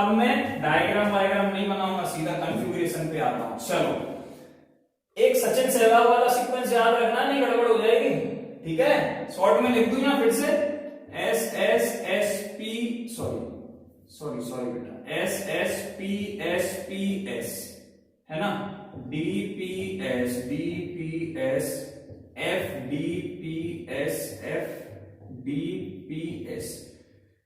अब मैं डायग्राम नहीं बनाऊंगा, सीधा कॉन्फ़िगरेशन पे आता हूं, चलो, एक सचिन सहवाग वाला सीक्वेंस याद रखना, नहीं गड़बड़ हो जाएगी, ठीक है, शॉर्ट में लिख दूं ना फिर से, S S S P sorry बेटा, एस एस पी एस है ना, D P S F D P S,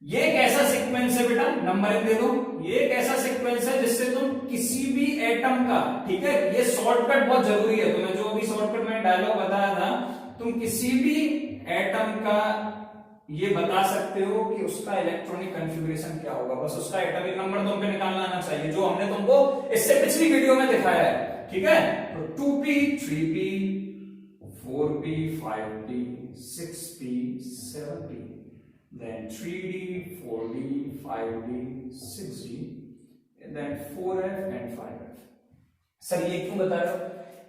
ये एक ऐसा सीक्वेंस है बेटा, नंबरिंग दे दो, ये एक ऐसा सीक्वेंस है जिससे तुम किसी भी एटम का, ठीक है, ये शॉर्टकट बहुत जरूरी है, तुम्हें जो भी शॉर्टकट में डायलॉग बताया था, तुम किसी भी एटम का ये बता सकते हो कि उसका इलेक्ट्रॉनिक कॉन्फ़िगरेशन क्या होगा, बस उसका एटॉमिक नंबर तुम पे निकालना आना चाहिए, जो हमने तुमको इससे पिछली वीडियो में दिखाया है, ठीक है, तो 2p 3p 4p 5p 6p 7p then 3d 4d 5d 6d and then 4f and 5f, sir ये क्यों बता रहे हो,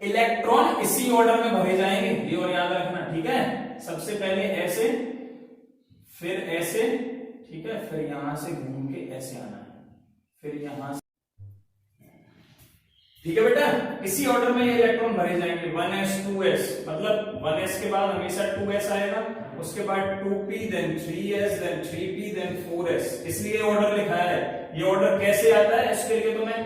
इलेक्ट्रॉन इसी ऑर्डर में भरे जाएंगे, ये और याद रखना, ठीक है, सबसे पहले ऐसे, फिर ऐसे, ठीक है, फिर यहां से घूम के ऐसे आना है, फिर यहां से, ठीक है बेटा, इसी ऑर्डर में ये इलेक्ट्रॉन भरे जाएंगे 1s 2s, मतलब 1s के बाद हमेशा 2s आएगा, उसके बाद 2p, then 3s, then 3p, then 4s, इसलिए ऑर्डर लिखा है। ये ऑर्डर कैसे आता है इसके लिए तुम्हें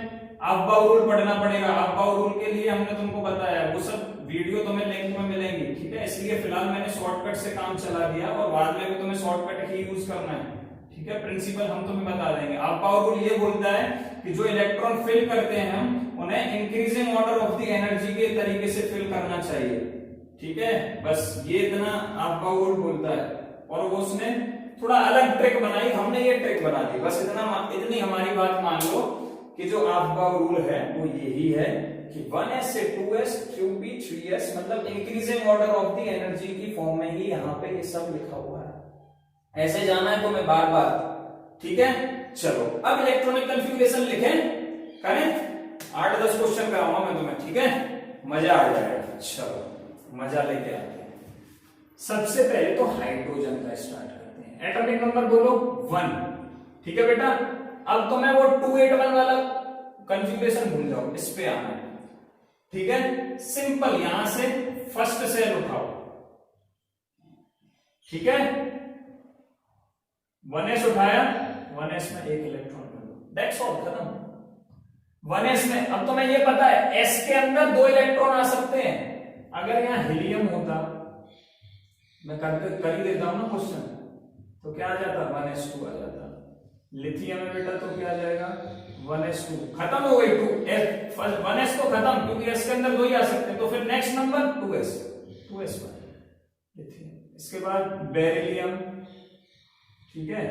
अफबाउ रूल पढ़ना पड़ेगा। अफबाउ रूल के लिए हमने तुमको बताया, वो सब वीडियो तुम्हें लिंक में मिलेंगी, ठीक है। इसलिए फिलहाल मैंने शॉर्टकट से काम चला दिया और बाद में भी तुम्हें शॉर्टकट ही यूज करना है, ठीक है। प्रिंसिपल हम तुम्हें बता देंगे। अफबाउ रूल ये बोलता है कि जो इलेक्ट्रॉन फिल करते हैं हम उन्हें increasing order of the energy के तरीके से फिल करना चाहिए, ठीक है। बस ये इतना अफबाउ रूल बोलता है, और वो उसने थोड़ा अलग ट्रिक बनाई, हमने ये ट्रिक बना दी। बस इतनी हमारी बात मान लो कि जो अफबाउ रूल है वो यही है कि 1s से 2s 2p 3s, मतलब increasing order of the energy की फॉर्म में ही यहाँ पे ये सब लिखा हुआ है। ऐसे जाना है तुम्हें बार बार, ठीक है। चलो अब इलेक्ट्रॉनिक कन्फिगरेशन लिखें, करें। 8-10 क्वेश्चन कराऊंगा मैं तुम्हें, ठीक है, मजा आ जाएगा। चलो मजा लेके आते हैं। सबसे पहले तो हाइड्रोजन का स्टार्ट करते हैं। एटॉमिक नंबर बोलो 1, ठीक है बेटा। अब तुम्हें वो 281 वाला कन्फिगरेशन भूल जाओ, इस पे आना है, ठीक है। सिंपल, यहां से फर्स्ट सेल उठाओ, ठीक है। 1s उठाया, 1s में एक इलेक्ट्रॉन कर दो, दैट्स ऑल, खत्म। 1s में अब तुम्हें ये पता है s के अंदर 2 इलेक्ट्रॉन आ सकते हैं। अगर यहां हीलियम होता, मैं कर ही देता हूं ना क्वेश्चन, तो क्या आ जाता, 1s2 आ जाता। लिथियम है बेटा, तो क्या आ जाएगा, 1s2, खत्म हो गई। 1s तो खत्म, क्योंकि s के अंदर 2 ही आ सकते हैं। तो फिर नेक्स्ट नंबर 2s लिथियम। इसके बाद बेरिलियम, ठीक है,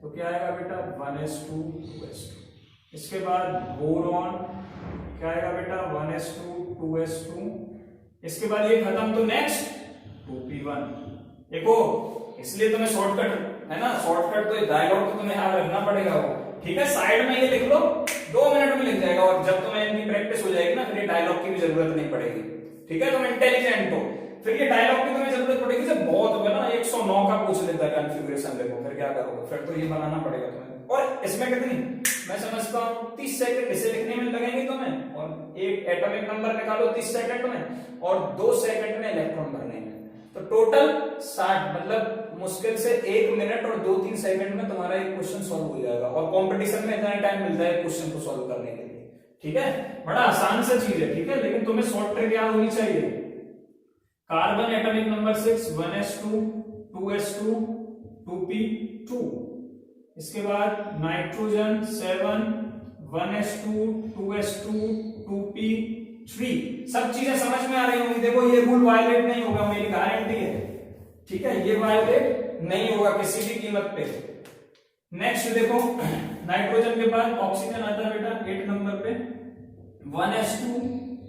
तो क्या आएगा बेटा, 1s2 2s2। इसके बाद बोरॉन, क्या आएगा बेटा, 1s2 2s2। इसके बाद ये खत्म, तो नेक्स्ट 2p1। देखो इसलिए तुम्हें शॉर्टकट है ना, शॉर्टकट तो डायलॉग तो तुम्हें याद रखना पड़ेगा वो, ठीक है। साइड में ये लिख लो, 2 मिनट में लिख जाएगा, और जब तुम्हें इनकी प्रैक्टिस हो जाएगी ना, फिर ये डायलॉग की भी जरूरत नहीं पड़ेगी, ठीक है। तुम इंटेलिजेंट हो, फिर ये डायलॉग की तुम्हें जरूरत पड़ेगी जब बहुत होगा ना, 109 का पूछ लेता है कॉन्फ़िगरेशन, देखो फिर क्या करोगे, फिर तो ये बनाना पड़ेगा तुम्हें। और इसमें कितनी, मैं समझता हूँ 30 सेकंड इसे लिखने में लगेंगे तुम्हें, और एक एटॉमिक नंबर निकालो 30 सेकंड में, और 2 सेकंड में इलेक्ट्रॉन भरने में, तो टोटल 60, मतलब मुश्किल से 1 मिनट और 2-3 सेकंड में तुम्हारा एक क्वेश्चन सॉल्व हो जाएगा। और कंपटीशन में इतना टाइम मिलता है क्वेश्चन को सॉल्व करने के लिए, ठीक है। बड़ा आसान सा चीज है, ठीक है, लेकिन तुम्हें शॉर्ट ट्रिक याद होनी चाहिए। Carbon atomic number 6, 1s2 2s2 2p2। इसके बाद नाइट्रोजन 7, 1s2 2s2 2p3। सब चीजें समझ में आ रही होंगी। देखो ये रूल वायलेट नहीं होगा, मेरी गारंटी है, ठीक है, ये वायलेट नहीं होगा किसी भी कीमत पे। नेक्स्ट देखो, नाइट्रोजन के बाद ऑक्सीजन आता है बेटा 8 नंबर पे, 1s2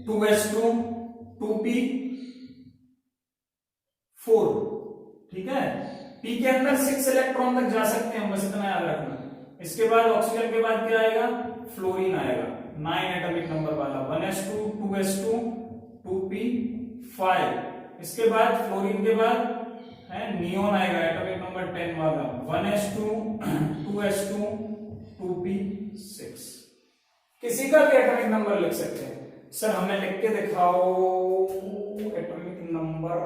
2s2 2p4, ठीक है। पी के अंदर 6 इलेक्ट्रॉन तक जा सकते हैं, बस इतना याद रखना। इसके बाद ऑक्सीजन के बाद क्या आएगा, फ्लोरीन आएगा 9 एटॉमिक नंबर वाला, 1s2 2s2 2p5। इसके बाद फ्लोरीन के बाद है नियोन आएगा एटॉमिक नंबर 10 वाला, 1s2 2s2 2p6। किसी का भी एटॉमिक नंबर लिख सकते हैं। सर हमें लिख के दिखाओ एटॉमिक नंबर।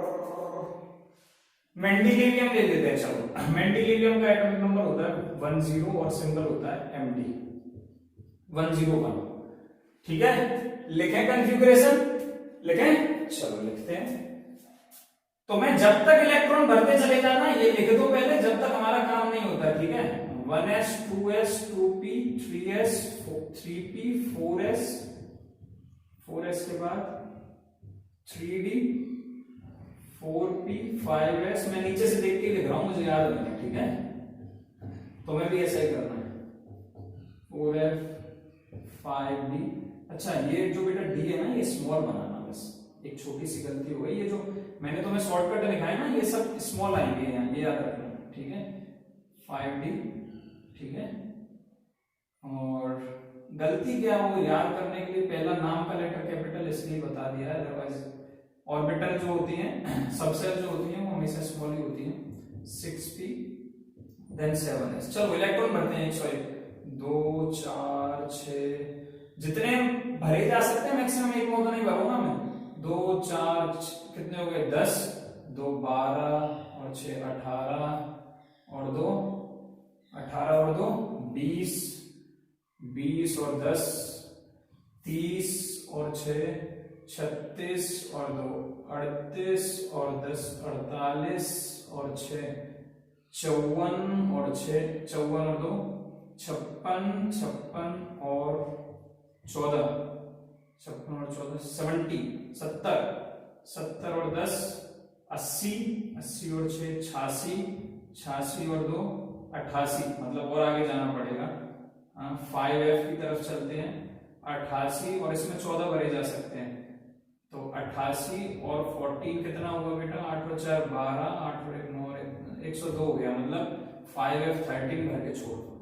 मेंडेलिवियम ले लेते हैं, चलो। मेंडेलिवियम का एटॉमिक नंबर होता है 10 और सिंबल होता है md 101, ठीक है। लिखें कॉन्फ़िगरेशन, लिखें, चलो लिखते हैं। तो मैं जब तक इलेक्ट्रॉन भरते चले जाना, ये लिख दो पहले, जब तक हमारा काम नहीं होता, ठीक है। 1s 2s 2p 3s 3p 4s के बाद 3d 4p 5s। मैं नीचे से देख के लिख रहा हूं, मुझे याद नहीं है, ठीक है। तुम्हें भी ऐसा ही करना है, 4f 5d। अच्छा ये जो बेटा d है ना, ये स्मॉल बनाना, बस एक छोटी सी गलती हो गई। ये जो मैंने तुम्हें शॉर्टकट लिखा है ना, ये सब स्मॉल आएंगे यहाँ, ये याद रखना, ठीक है। 5d, ठीक है। और गलती क्या वो याद करने के लिए पहला नाम का लेटर कैपिटल इसलिए बता दिया है, अदरवाइज ऑर्बिटल जो होती हैं, सबसेल जो होती हैं, वो हमेशा स्मॉल ही होती हैं। 6p then 7s। चलो इलेक्ट्रॉन भरते हैं, 101 2 4 6 जितने भरे जा सकते हैं मैक्सिमम, एक में तो नहीं भरूंगा मैं। 2 4 कितने हो गए 10, 2 12 और 6 18 और 2 18 और 2 20, 20 और 10 30 और 6 36 और 2 38 और 10 48 और 6 54 और 6 54 और 2 56 56 और 14 56 और 14 70 70 70 और 10 80 80 और 6 86 86 और 2 88, मतलब और आगे जाना पड़ेगा। 5F की तरफ चलते हैं। 88 और इसमें 14 भरे जा सकते हैं, तो 88 और 14 कितना हुआ बेटा? 8 और 4 12, 8 और 1 9, 102 हो गया, मतलब 5F 13 भर के छोड़ दो।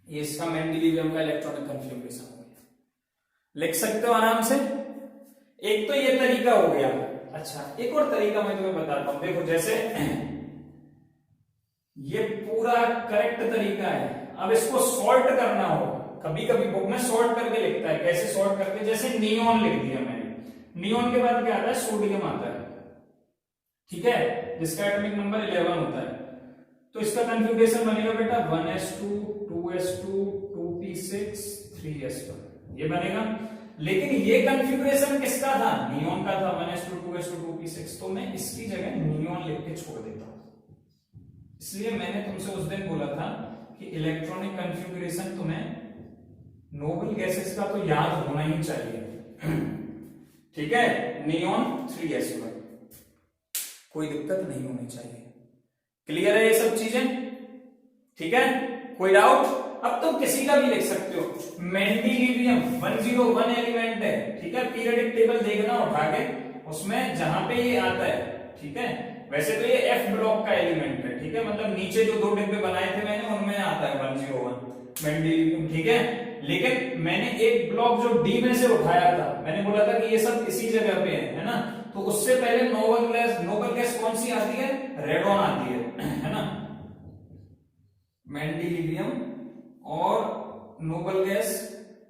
ये इसका मेंडेलिवियम का इलेक्ट्रॉनिक कन्फिग्रेशन हो गया, लिख सकते हो आराम से। एक तो ये तरीका हो गया। अच्छा, एक और तरीका मैं तुम्हें बताता हूं। देखो, जैसे ये पूरा करेक्ट तरीका है। अब इसको सॉर्ट करना हो, कभी कभी बुक में सॉर्ट करके लिखता है। कैसे सॉर्ट करके? जैसे नियॉन लिख दिया मैंने, नियॉन के बाद क्या आता है? सोडियम आता है, ठीक है, जिसका एटॉमिक नंबर 11 होता है। तो इसका कन्फिग्रेशन बनेगा बेटा 1s2 2s2 2p6 3s1, ये बनेगा। लेकिन ये कन्फिग्रेशन किसका था? नियॉन का था, 1s2 2s2 2p6। तो मैं इसकी जगह नियॉन लिख के छोड़ देता हूं। इसलिए मैंने तुमसे उस दिन बोला था कि इलेक्ट्रॉनिक कन्फिग्रेशन तुम्हें नोबल गैसेस का तो याद होना ही चाहिए, ठीक है। नियॉन 3s1, कोई दिक्कत नहीं होनी चाहिए। क्लियर है ये सब चीजें? ठीक है, कोई डाउट? अब तुम किसी का भी लिख सकते हो। मेंडेलिवियम 101 एलिमेंट है, ठीक है। पीरियोडिक टेबल देखना उठा के, उसमें जहां पे ये आता है, ठीक है। वैसे तो ये F ब्लॉक का एलिमेंट है, ठीक है, मतलब नीचे जो 2 डिब्बे बनाए थे मैंने, उनमें आता है 101 मेंडेलिवियम, ठीक है। लेकिन मैंने एक ब्लॉक जो D में से उठाया था, मैंने बोला था कि ये सब इसी जगह पे है ना। तो उससे पहले नोबल गैस कौन सी आती है? रेडॉन आती है ना। मेंडेलिवियम और नोबल गैस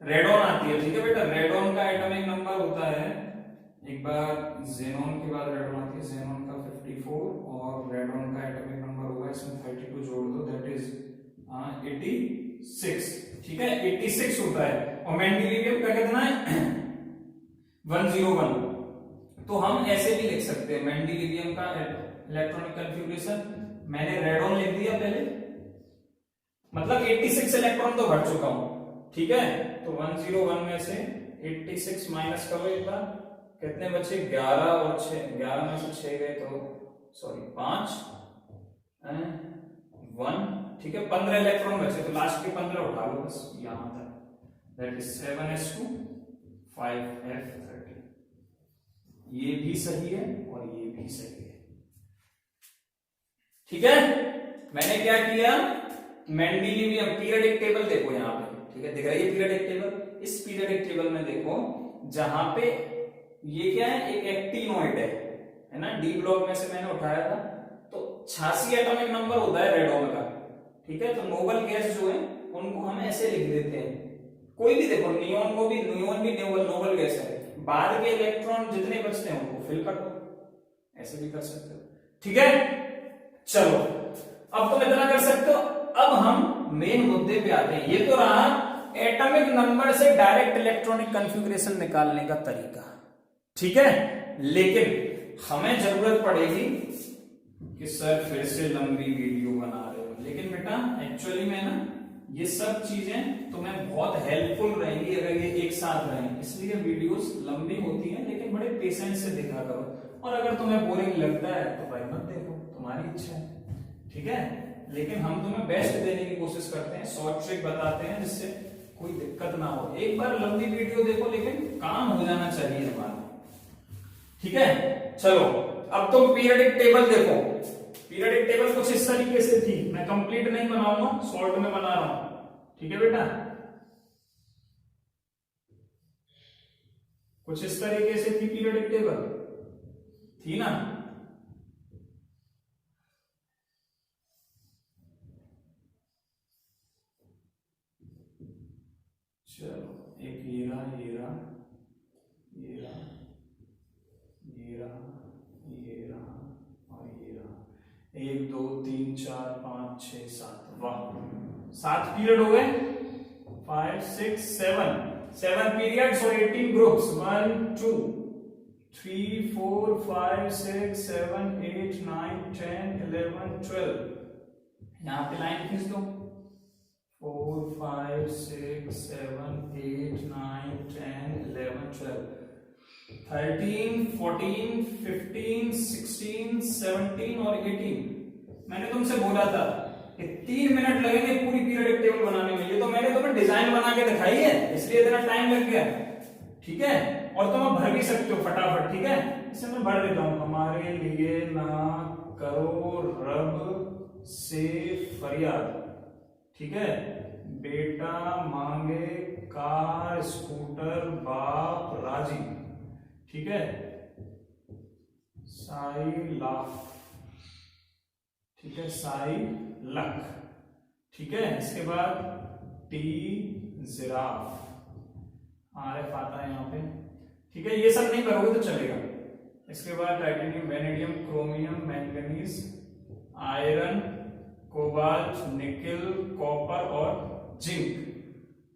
रेडॉन आती है, ठीक है बेटा। रेडॉन का एटॉमिक नंबर होता है, एक बार जेनॉन के बाद रेडॉन आती है, जेनॉन का 54 और रेडॉन का एटॉमिक नंबर होगा, इसमें 32 जोड़ दो, दैट इज 86, ठीक है, 86 होता है। और मेंडेलिवियम का कितना है? 101। तो हम ऐसे भी लिख सकते हैं मेंडेलिवियम का इलेक्ट्रॉनिक कन्फिग्रेशन। मैंने रेडॉन लिख दिया पहले, मतलब 86 इलेक्ट्रॉन तो भर चुका हूं, ठीक है। तो 101 में से 86 माइनस करो एक बार, कितने बचे? 11 और 6, 11 में से 6 गए तो सॉरी 5 1, ठीक है। 15 इलेक्ट्रॉन बचे, तो लास्ट के 15 उठा लो बस यहां तक, दैट इज 7s2 5f13। ये भी सही है और ये भी सही है, ठीक है। मैंने क्या किया? मेंडेलिवियम पीरियोडिक टेबल देखो यहां पे, ठीक है, दिख रही है पीरियोडिक टेबल। इस पीरियोडिक टेबल में देखो, जहां पे ये क्या है? एक एक्टिनोइड है ना, डी ब्लॉक में से मैंने उठाया था। तो 86 एटॉमिक नंबर होता है रेडॉन का, ठीक है। तो नोबल गैस जो है उनको हम ऐसे लिख देते हैं। कोई भी देखो, नियॉन को भी, नियॉन भी नोबल गैस है। बाद के इलेक्ट्रॉन जितने बचते हैं उनको फिल कर दो, ऐसे भी कर सकते हो, ठीक है। चलो, अब तुम इतना कर सकते हो। अब हम मेन मुद्दे पे आते हैं। ये तो रहा एटॉमिक नंबर से डायरेक्ट इलेक्ट्रॉनिक कन्फिग्रेशन निकालने का तरीका, ठीक है। लेकिन हमें जरूरत पड़ेगी कि सर फिर से लंबी वीडियो बना रहे हो, लेकिन बेटा एक्चुअली में ना ये सब चीजें तुम्हें बहुत हेल्पफुल रहेंगी अगर ये एक साथ रहें। इसलिए वीडियोस लंबी होती हैं, लेकिन बड़े पेशेंस से देखा करो। और अगर तुम्हें बोरिंग लगता है तो भाई मत देखो, तुम्हारी इच्छा है, ठीक है। लेकिन हम तुम्हें बेस्ट देने की कोशिश करते हैं, शॉर्ट ट्रिक बताते हैं जिससे कोई दिक्कत ना हो। एक बार लंबी वीडियो देखो, लेकिन काम हो जाना चाहिए हमारा, ठीक है। चलो, अब तुम पीरियोडिक टेबल देखो। पीरियोडिक टेबल कुछ इस तरीके से थी, मैं कंप्लीट नहीं बनाऊंगा, शॉर्ट में बना रहा हूं, ठीक है बेटा। कुछ इस तरीके से थी पीरियोडिक टेबल, थी ना। चलो, एक 1 2 3 4 5 6 7, वाह 7 पीरियड हो गए, 5 6 7 पीरियड्स और 18 ग्रुप्स, 1 2 3 4 5 6 7 8 9 10 11 12, यहां पे लाइन खींच दो, 4 5 6 7 8 9 10 11 12, 13 14 15 16 17 और 18। मैंने तुमसे बोला था कि 3 मिनट लगेंगे पूरी पीरियडिक टेबल बनाने में, ये तो मैंने तुम्हें डिजाइन बना के दिखाई है इसलिए इतना टाइम लग गया, ठीक है। और तुम भर भी सकते हो फटाफट, ठीक है। इसे मैं भर देता हूं, हमारे लिए ना करो रब से फरियाद, ठीक है। बेटा मांगे कार स्कूटर बाप राजी, ठीक है। साई लाफ, ठीक है, साई लक, ठीक है। इसके बाद टी जिराफ, RF आता है यहाँ पे, ठीक है। ये सब नहीं करोगे तो चलेगा। इसके बाद titanium vanadium chromium manganese iron cobalt nickel copper और जिंक,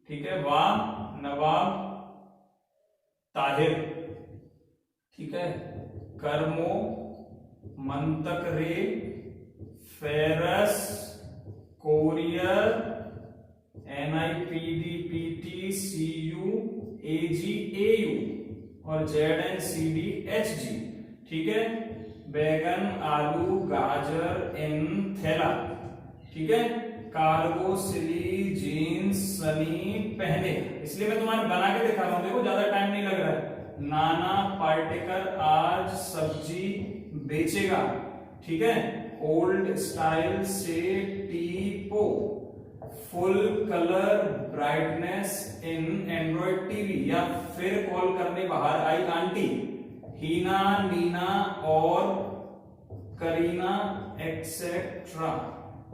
ठीक है। वाह नवाब ताहिर, ठीक है। कर्मो मंतक रे ferrous courier NIPDPT CU AG AU और ZNCDHG, ठीक है। बैगन आलू गाजर इन थैला, ठीक है। कार्गो सिली जीन्स सनी पहने, इसलिए मैं तुम्हारे बना के दिखा रहा हूं, देखो ज्यादा टाइम नहीं लग रहा है। नाना पार्टिकर आज सब्जी बेचेगा, ठीक है। ओल्ड स्टाइल से टीपो, फुल कलर ब्राइटनेस इन एंड्रॉइड टीवी, या फिर कॉल करने बाहर आई आंटी। हीना नीना और करीना एक्सेट्रा,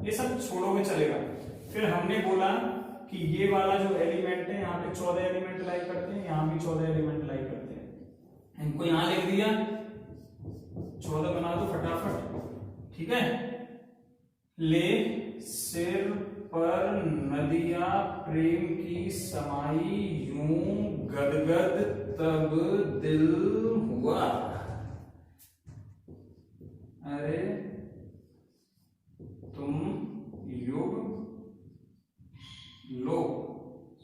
ये सब छोड़ोगे चलेगा। फिर हमने बोला कि ये वाला जो एलिमेंट है यहाँ पे 14 एलिमेंट लाई करते हैं, यहाँ भी 14 एलिमेंट लाई करते हैं। इनको यहां लिख दिया, 14 बना दो फटाफट, ठीक है। ले सिर पर नदिया प्रेम की समाई यूं गदगद तब दिल हुआ, अरे तुम युग लो,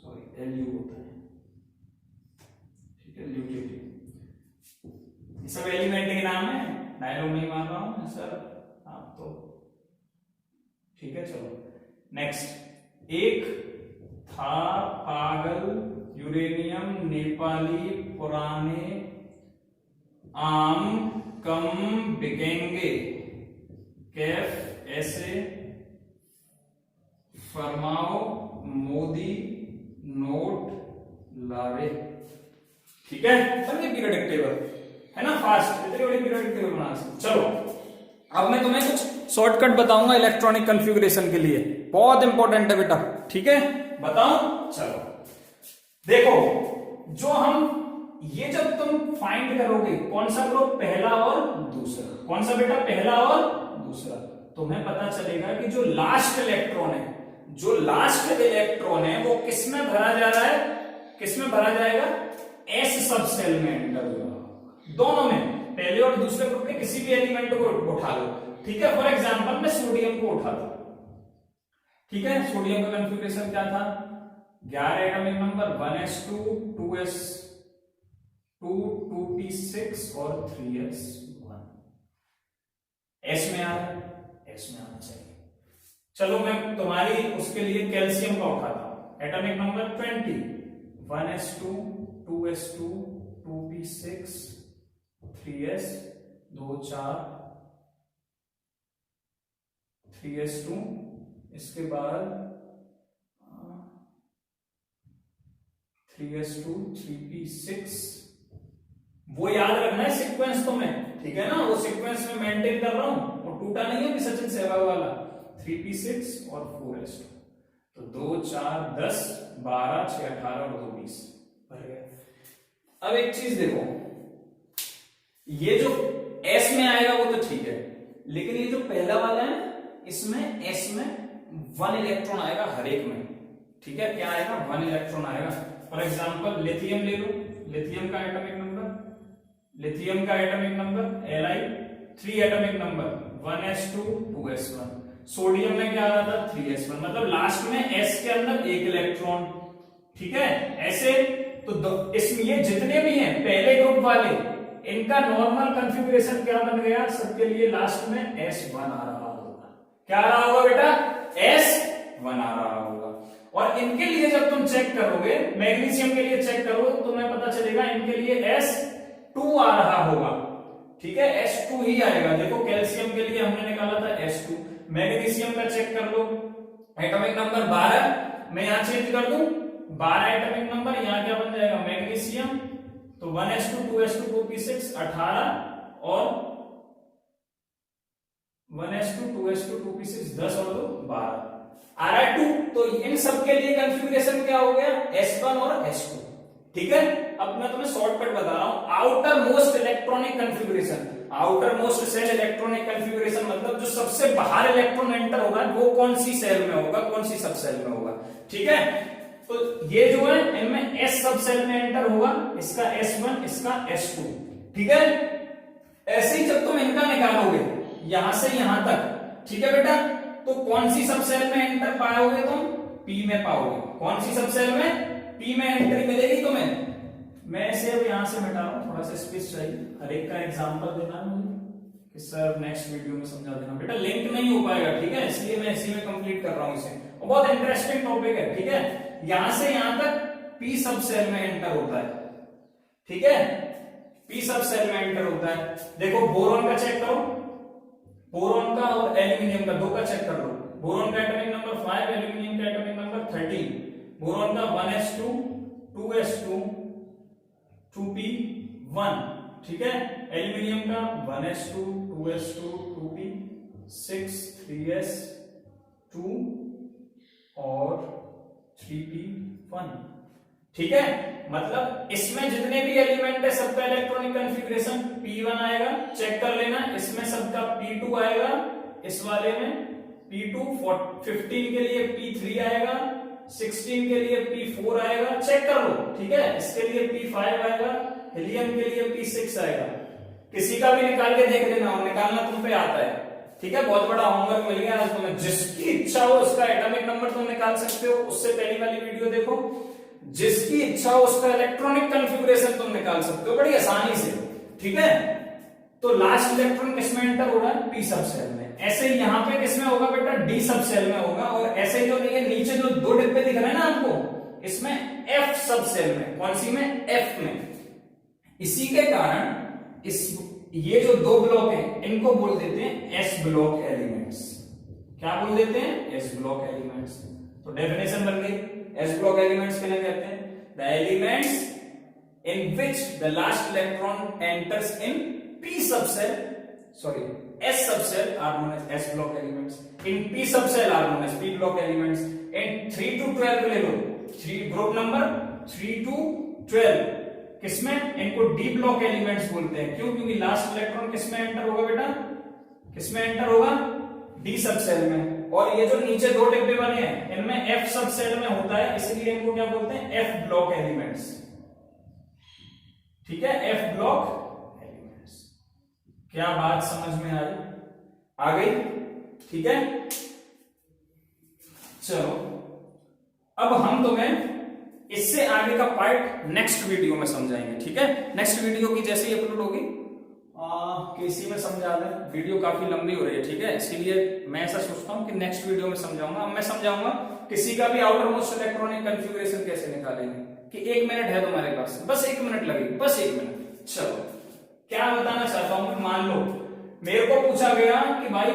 सॉरी LU होता है, ठीक है। ल्यूटिलिटी, ये सब एलिमेंट के नाम है, डायलॉग नहीं मार रहा हूं सर आप तो, ठीक है। चलो नेक्स्ट, एक था पागल यूरेनियम नेपाली पुराने आम कम बिकेंगे, कैफ ऐसे फरमाओ मोदी नोट लावे, ठीक है। समझे पीरियडिक टेबल है ना, फास्ट इतनी बड़ी पीरियडिक टेबल बना सकते। चलो अब मैं तुम्हें कुछ शॉर्टकट बताऊंगा इलेक्ट्रॉनिक कॉन्फ़िगरेशन के लिए, बहुत इंपॉर्टेंट है बेटा, ठीक है। बताऊं, चलो देखो, जो हम ये जब तुम फाइंड करोगे कौन सा ग्रुप पहला और दूसरा, कौन सा बेटा पहला और दूसरा, तुम्हें पता चलेगा कि जो लास्ट इलेक्ट्रॉन है, जो लास्ट इलेक्ट्रॉन है वो किसमें भरा जा रहा है, किसमें भरा जाएगा, S सब सेल में एंटर होगा, दोनों में, पहले और दूसरे ग्रुप के किसी भी एलिमेंट को उठा लो, ठीक है। फॉर एग्जांपल मैं सोडियम को उठाता हूं, ठीक है। सोडियम का कॉन्फ़िगरेशन क्या था, 11 atomic number, 1s2 2s2 2p6 और 3s1, S में आ रहा है, S में आना चाहिए। चलो मैं तुम्हारी उसके लिए कैल्शियम का उठाता हूं, atomic number 20, 1s2 2s2 2p6 3s 2 4 3s2, इसके बाद 3s2 3p6, वो याद रखना है सीक्वेंस तुम्हें, ठीक है ना, वो सीक्वेंस में मेंटेन कर रहा हूं, वो टूटा नहीं है कि सचिन सहवाग वाला, 3p6 और 4s2, तो 2 4 10 12 6 18 और 2 20 भर गया। अब एक चीज देखो, ये जो S में आएगा वो तो ठीक है, लेकिन ये जो पहला वाला है इसमें एस में 1 इलेक्ट्रॉन आएगा हर एक में, ठीक है। क्या आएगा? 1 इलेक्ट्रॉन आएगा। फॉर एग्जांपल लिथियम ले लो, लिथियम का atomic number Li 3 atomic number 1s2 2s1। Sodium में क्या आ रहा था? 3s1, मतलब लास्ट में s के अंदर एक इलेक्ट्रॉन, ठीक है। ऐसे तो इसमें ये जितने भी हैं पहले ग्रुप वाले, इनका नॉर्मल कॉन्फ़िगरेशन क्या बन गया? सबके लिए लास्ट में s1 आ रहा होगा। क्या आ रहा होगा बेटा? s1 आ रहा होगा। और इनके लिए जब तुम चेक करोगे, मैग्नीशियम के लिए चेक करो तो तुम्हें पता चलेगा इनके लिए s2 आ रहा होगा, ठीक है। s2 ही आएगा। देखो कैल्शियम के लिए हमने निकाला था s2। मैग्नीशियम का चेक कर लो, एटॉमिक नंबर 12, मैं यहां चेंज कर दूं 12 एटॉमिक नंबर, यहां क्या बन जाएगा? मैग्नीशियम, तो 1s2 2s2 2p6 18 और 1s2 2s2 2p6 10 और 2 12 आ रहा है 2। तो इन सब के लिए कंफिग्रेशन क्या हो गया? s1 और s2, ठीक है। अब मैं तुम्हें शॉर्टकट बता रहा हूं। Outermost electronic configuration, outermost cell electronic configuration मतलब जो सबसे बाहर इलेक्ट्रॉन एंटर होगा वो कौन सी सेल में होगा, कौन सी सब सेल में होगा, ठीक है। तो ये जो है इनमें s सब सेल में एंटर होगा, इसका s1 इसका s2, ठीक है। ऐसे ही जब तुम इनका निकालोगे यहां से यहां तक, ठीक है बेटा, तो कौन सी सब सेल में एंटर पाओगे तुम? p में पाओगे। कौन सी सब सेल में? p में एंट्री मिलेगी तुम्हें। मैं इसे अब यहां से मिटा रहा हूं, थोड़ा सा स्पेस चाहिए, हर एक का एग्जांपल देना है मुझे कि सर नेक्स्ट वीडियो में समझा देना। बेटा लिंक नहीं हो पाएगा, ठीक है, इसलिए मैं इसी में कंप्लीट कर रहा हूं इसे। और बहुत इंटरेस्टिंग टॉपिक है, ठीक है। यहां से यहां तक p सब सेल में एंटर होता है, ठीक है, p सब सेल में एंटर होता है। देखो बोरॉन का चेक करो, बोरॉन का और एल्यूमिनियम का, दो का चेक कर लो। बोरॉन का एटॉमिक नंबर 5, एल्यूमिनियम का एटॉमिक नंबर 13। बोरॉन का 1s2 2s2 2p1, ठीक है। एल्यूमिनियम का 1s2 2s2 2p6 3s2 और 3p1, ठीक है। मतलब इसमें जितने भी एलिमेंट है सबका इलेक्ट्रॉनिक कॉन्फ़िगरेशन p1 आएगा, चेक कर लेना। इसमें सबका p2 आएगा, इस वाले में p2, 15 के लिए p3 आएगा, 16 के लिए p4 आएगा, चेक कर लो, ठीक है। इसके लिए p5 आएगा, हीलियम के लिए p6 आएगा। किसी का भी निकाल के देख लेना, और निकालना तुम पे आता है, ठीक है। बहुत बड़ा होमवर्क मिल गया आज तुम्हें। जिसकी इच्छा हो उसका एटॉमिक नंबर तुम निकाल सकते हो, उससे पहली वाली वीडियो देखो। जिसकी इच्छा हो उसका इलेक्ट्रॉनिक कॉन्फ़िगरेशन तुम निकाल सकते हो बड़ी आसानी से, ठीक है। तो लास्ट इलेक्ट्रॉन किसमें एंटर हो रहा है? p सब सेल में। ऐसे ही यहां पे किसमें होगा बेटा? d सब सेल में होगा। और ऐसे ही जो ये नीचे जो दो डिब्बे दिख रहे हैं ना आपको, इसमें f सब सेल में। कौन सी में? f में। इसी के कारण ये जो दो ब्लॉक हैं इनको बोल देते हैं s ब्लॉक एलिमेंट्स। क्या बोल देते हैं? s block elements. तो डेफिनेशन बन गई, s ब्लॉक एलिमेंट्स किन्हें कहते हैं? The elements in which the last electron enters in p subcell, sorry, s subcell are known as s block elements. In p subcell are known as p block elements. In 3 to 12 ले लो, 3 group number 3 to 12 किसमें? इनको d block elements बोलते हैं। क्यों? क्योंकि last electron किसमें enter होगा बेटा? किसमें एंटर होगा? d सबसेल में। और ये जो नीचे दो डिब्बे बने हैं इनमें f सबसेल में होता है, इसलिए इनको क्या बोलते हैं? f ब्लॉक एलिमेंट्स, ठीक है, f ब्लॉक एलिमेंट्स। क्या बात समझ में आई? आ गई, ठीक है। चलो अब हम तुम्हें इससे आगे का पार्ट नेक्स्ट वीडियो में समझाएंगे, ठीक है। नेक्स्ट वीडियो की जैसे ही अपलोड होगी केसी में समझा दें। वीडियो काफी लंबी हो रही है, ठीक है, इसीलिए मैं ऐसा सोचता हूं कि नेक्स्ट वीडियो में समझाऊंगा। अब मैं समझाऊंगा किसी का भी आउटर मोस्ट इलेक्ट्रॉनिक कॉन्फ़िगरेशन कैसे निकालेंगे। कि 1 मिनट है तुम्हारे पास, बस 1 मिनट लगेगी, बस 1 मिनट। चलो क्या बताना चाहता हूं, मान लो मेरे को पूछा गया कि भाई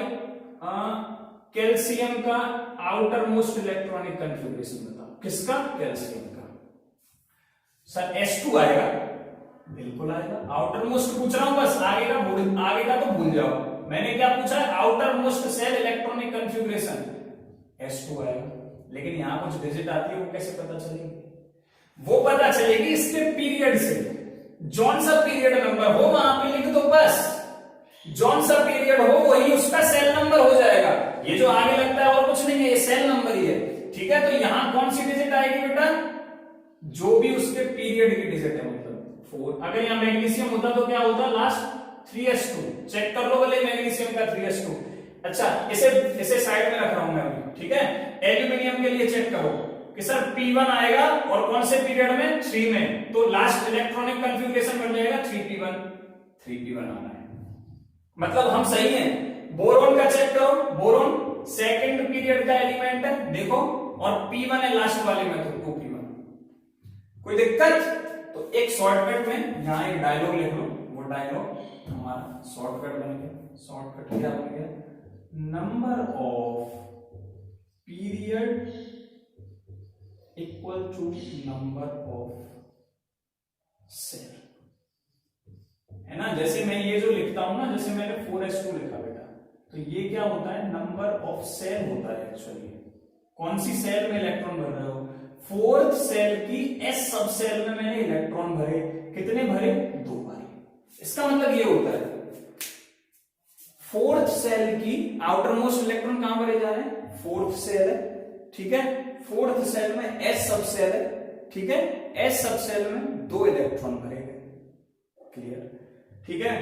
कैल्शियम का आउटर मोस्ट इलेक्ट्रॉनिक कॉन्फ़िगरेशन बताओ। किसका? कैल्शियम का। सर S2 आएगा, बिल्कुल आएगा। आउटर मोस्ट पूछ रहा हूं, बस आगे का तो भूल जाओ। मैंने क्या पूछा है? Outermost cell electronic configuration, S2 आएगा। लेकिन यहां कुछ डिजिट आती है, वो कैसे पता चलेगी? वो पता चलेगी इसके पीरियड से। जौन सा पीरियड नंबर हो वहां पे लिख दो बस। जौन सा पीरियड हो वही उसका सेल नंबर हो जाएगा। ये जो आगे लगता है और कुछ नहीं है, ये सेल नंबर ही है। ठीक है, तो यहां कौन सी डिजिट आएगी बेटा, जो भी उसके पीरियड की डिजिट है, मतलब 4। अगर यहां मैग्नीशियम होता तो क्या होता, लास्ट 3s2। चेक कर लो भले मैग्नीशियम का 3s2। अच्छा, इसे साइड में रख रहा हूं मैं अभी। ठीक है, एल्यूमिनियम के लिए चेक करो कि सर P1 आएगा और कौन से पीरियड में, 3 में, तो लास्ट इलेक्ट्रॉनिक कंफिग्रेशन बन जाएगा 3p1 आना है, मतलब हम सही हैं। बोरोन का चेक करो, बोरोन सेकंड पीरियड का एलिमेंट है देखो, और P1 है लास्ट वाले में, तो 2p1। कोई दिक्कत? तो एक शॉर्टकट में यहां एक डायलॉग लिख लो, वो डायलॉग हमारा शॉर्टकट बन गया। शॉर्टकट क्या बन गया, number of period equal to number of cell, है ना। जैसे मैं ये जो लिखता हूं ना, जैसे मैंने 4s2 लिखा बेटा, तो ये क्या होता है, नंबर ऑफ सेल होता है एक्चुअली। कौन सी सेल में इलेक्ट्रॉन भर रहे हो, 4th सेल की s सब सेल में मैंने इलेक्ट्रॉन भरे, कितने भरे, 2 भरे। इसका मतलब ये होता है 4th सेल की आउटर मोस्ट इलेक्ट्रॉन कहां भरे जा रहे हैं, 4th सेल है। ठीक है, 4th सेल में s सब सेल है। ठीक है, s सब सेल में 2 इलेक्ट्रॉन भरे गए। क्लियर? ठीक है,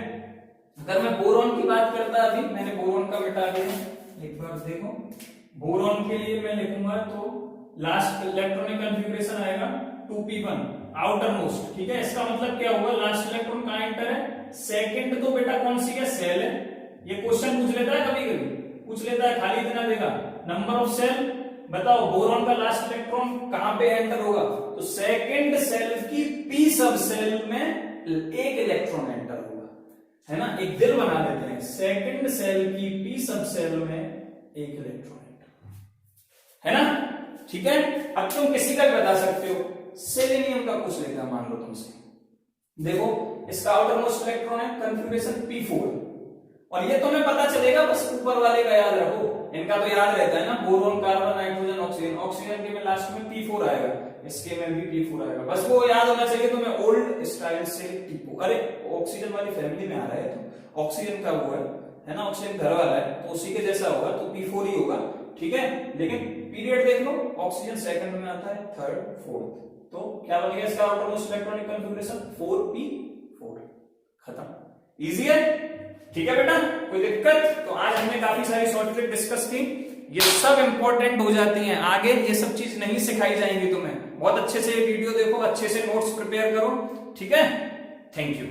अगर मैं बोरॉन की बात करता, अभी मैंने बोरॉन का मिटा दिया, एक बार देखो। बोरॉन के लिए मैं लिखूंगा तो लास्ट इलेक्ट्रॉनिक कंफिग्रेशन आएगा 2p1 आउटर मोस्ट। ठीक है, इसका मतलब क्या हुआ, लास्ट इलेक्ट्रॉन कहां एंटर है, सेकंड। तो बेटा कौन सी है, सेल है। ये क्वेश्चन पूछ लेता है, कभी कभी पूछ लेता है, खाली इतना देगा, नंबर ऑफ सेल बताओ, बोरॉन का लास्ट इलेक्ट्रॉन कहां पे एंटर होगा, तो सेकंड सेल की p सब सेल में एक इलेक्ट्रॉन एंटर होगा, है ना। एक दिल बना देते हैं, सेकंड सेल की p सब सेल में एक इलेक्ट्रॉन एंटर, है ना। ठीक है, अब तुम किसी का भी बता सकते हो, सेलेनियम का पूछ लेता मान लो तुमसे, देखो इसका आउटर मोस्ट इलेक्ट्रॉन है कंफिग्रेशन p4, और ये तुम्हें पता चलेगा, बस ऊपर वाले का याद रखो, इनका तो याद रहता है ना, boron, carbon, nitrogen, oxygen. Oxygen के में लास्ट में p4 आएगा, इसके में भी p4 आएगा, बस वो याद होना चाहिए तुम्हें। ओल्ड स्टाइल से टीपो, अरे ऑक्सीजन वाली फैमिली में आ रहा है तो ऑक्सीजन का वो है ना, ऑक्सीजन घर वाला है तो उसी के जैसा होगा, तो p4 ही होगा। ठीक है, लेकिन पीरियड देख लो, ऑक्सीजन सेकंड में आता है, थर्ड, फोर्थ, तो क्या बन गया इसका outer most electronic configuration 4p4। खत्म, इजी है। ठीक है बेटा, कोई दिक्कत? तो आज हमने काफी सारी शॉर्ट ट्रिक डिस्कस की, ये सब इंपॉर्टेंट हो जाती हैं, आगे ये सब चीज नहीं सिखाई जाएंगी तुम्हें। बहुत अच्छे से वीडियो देखो, अच्छे से नोट्स प्रिपेयर करो। ठीक है, थैंक यू।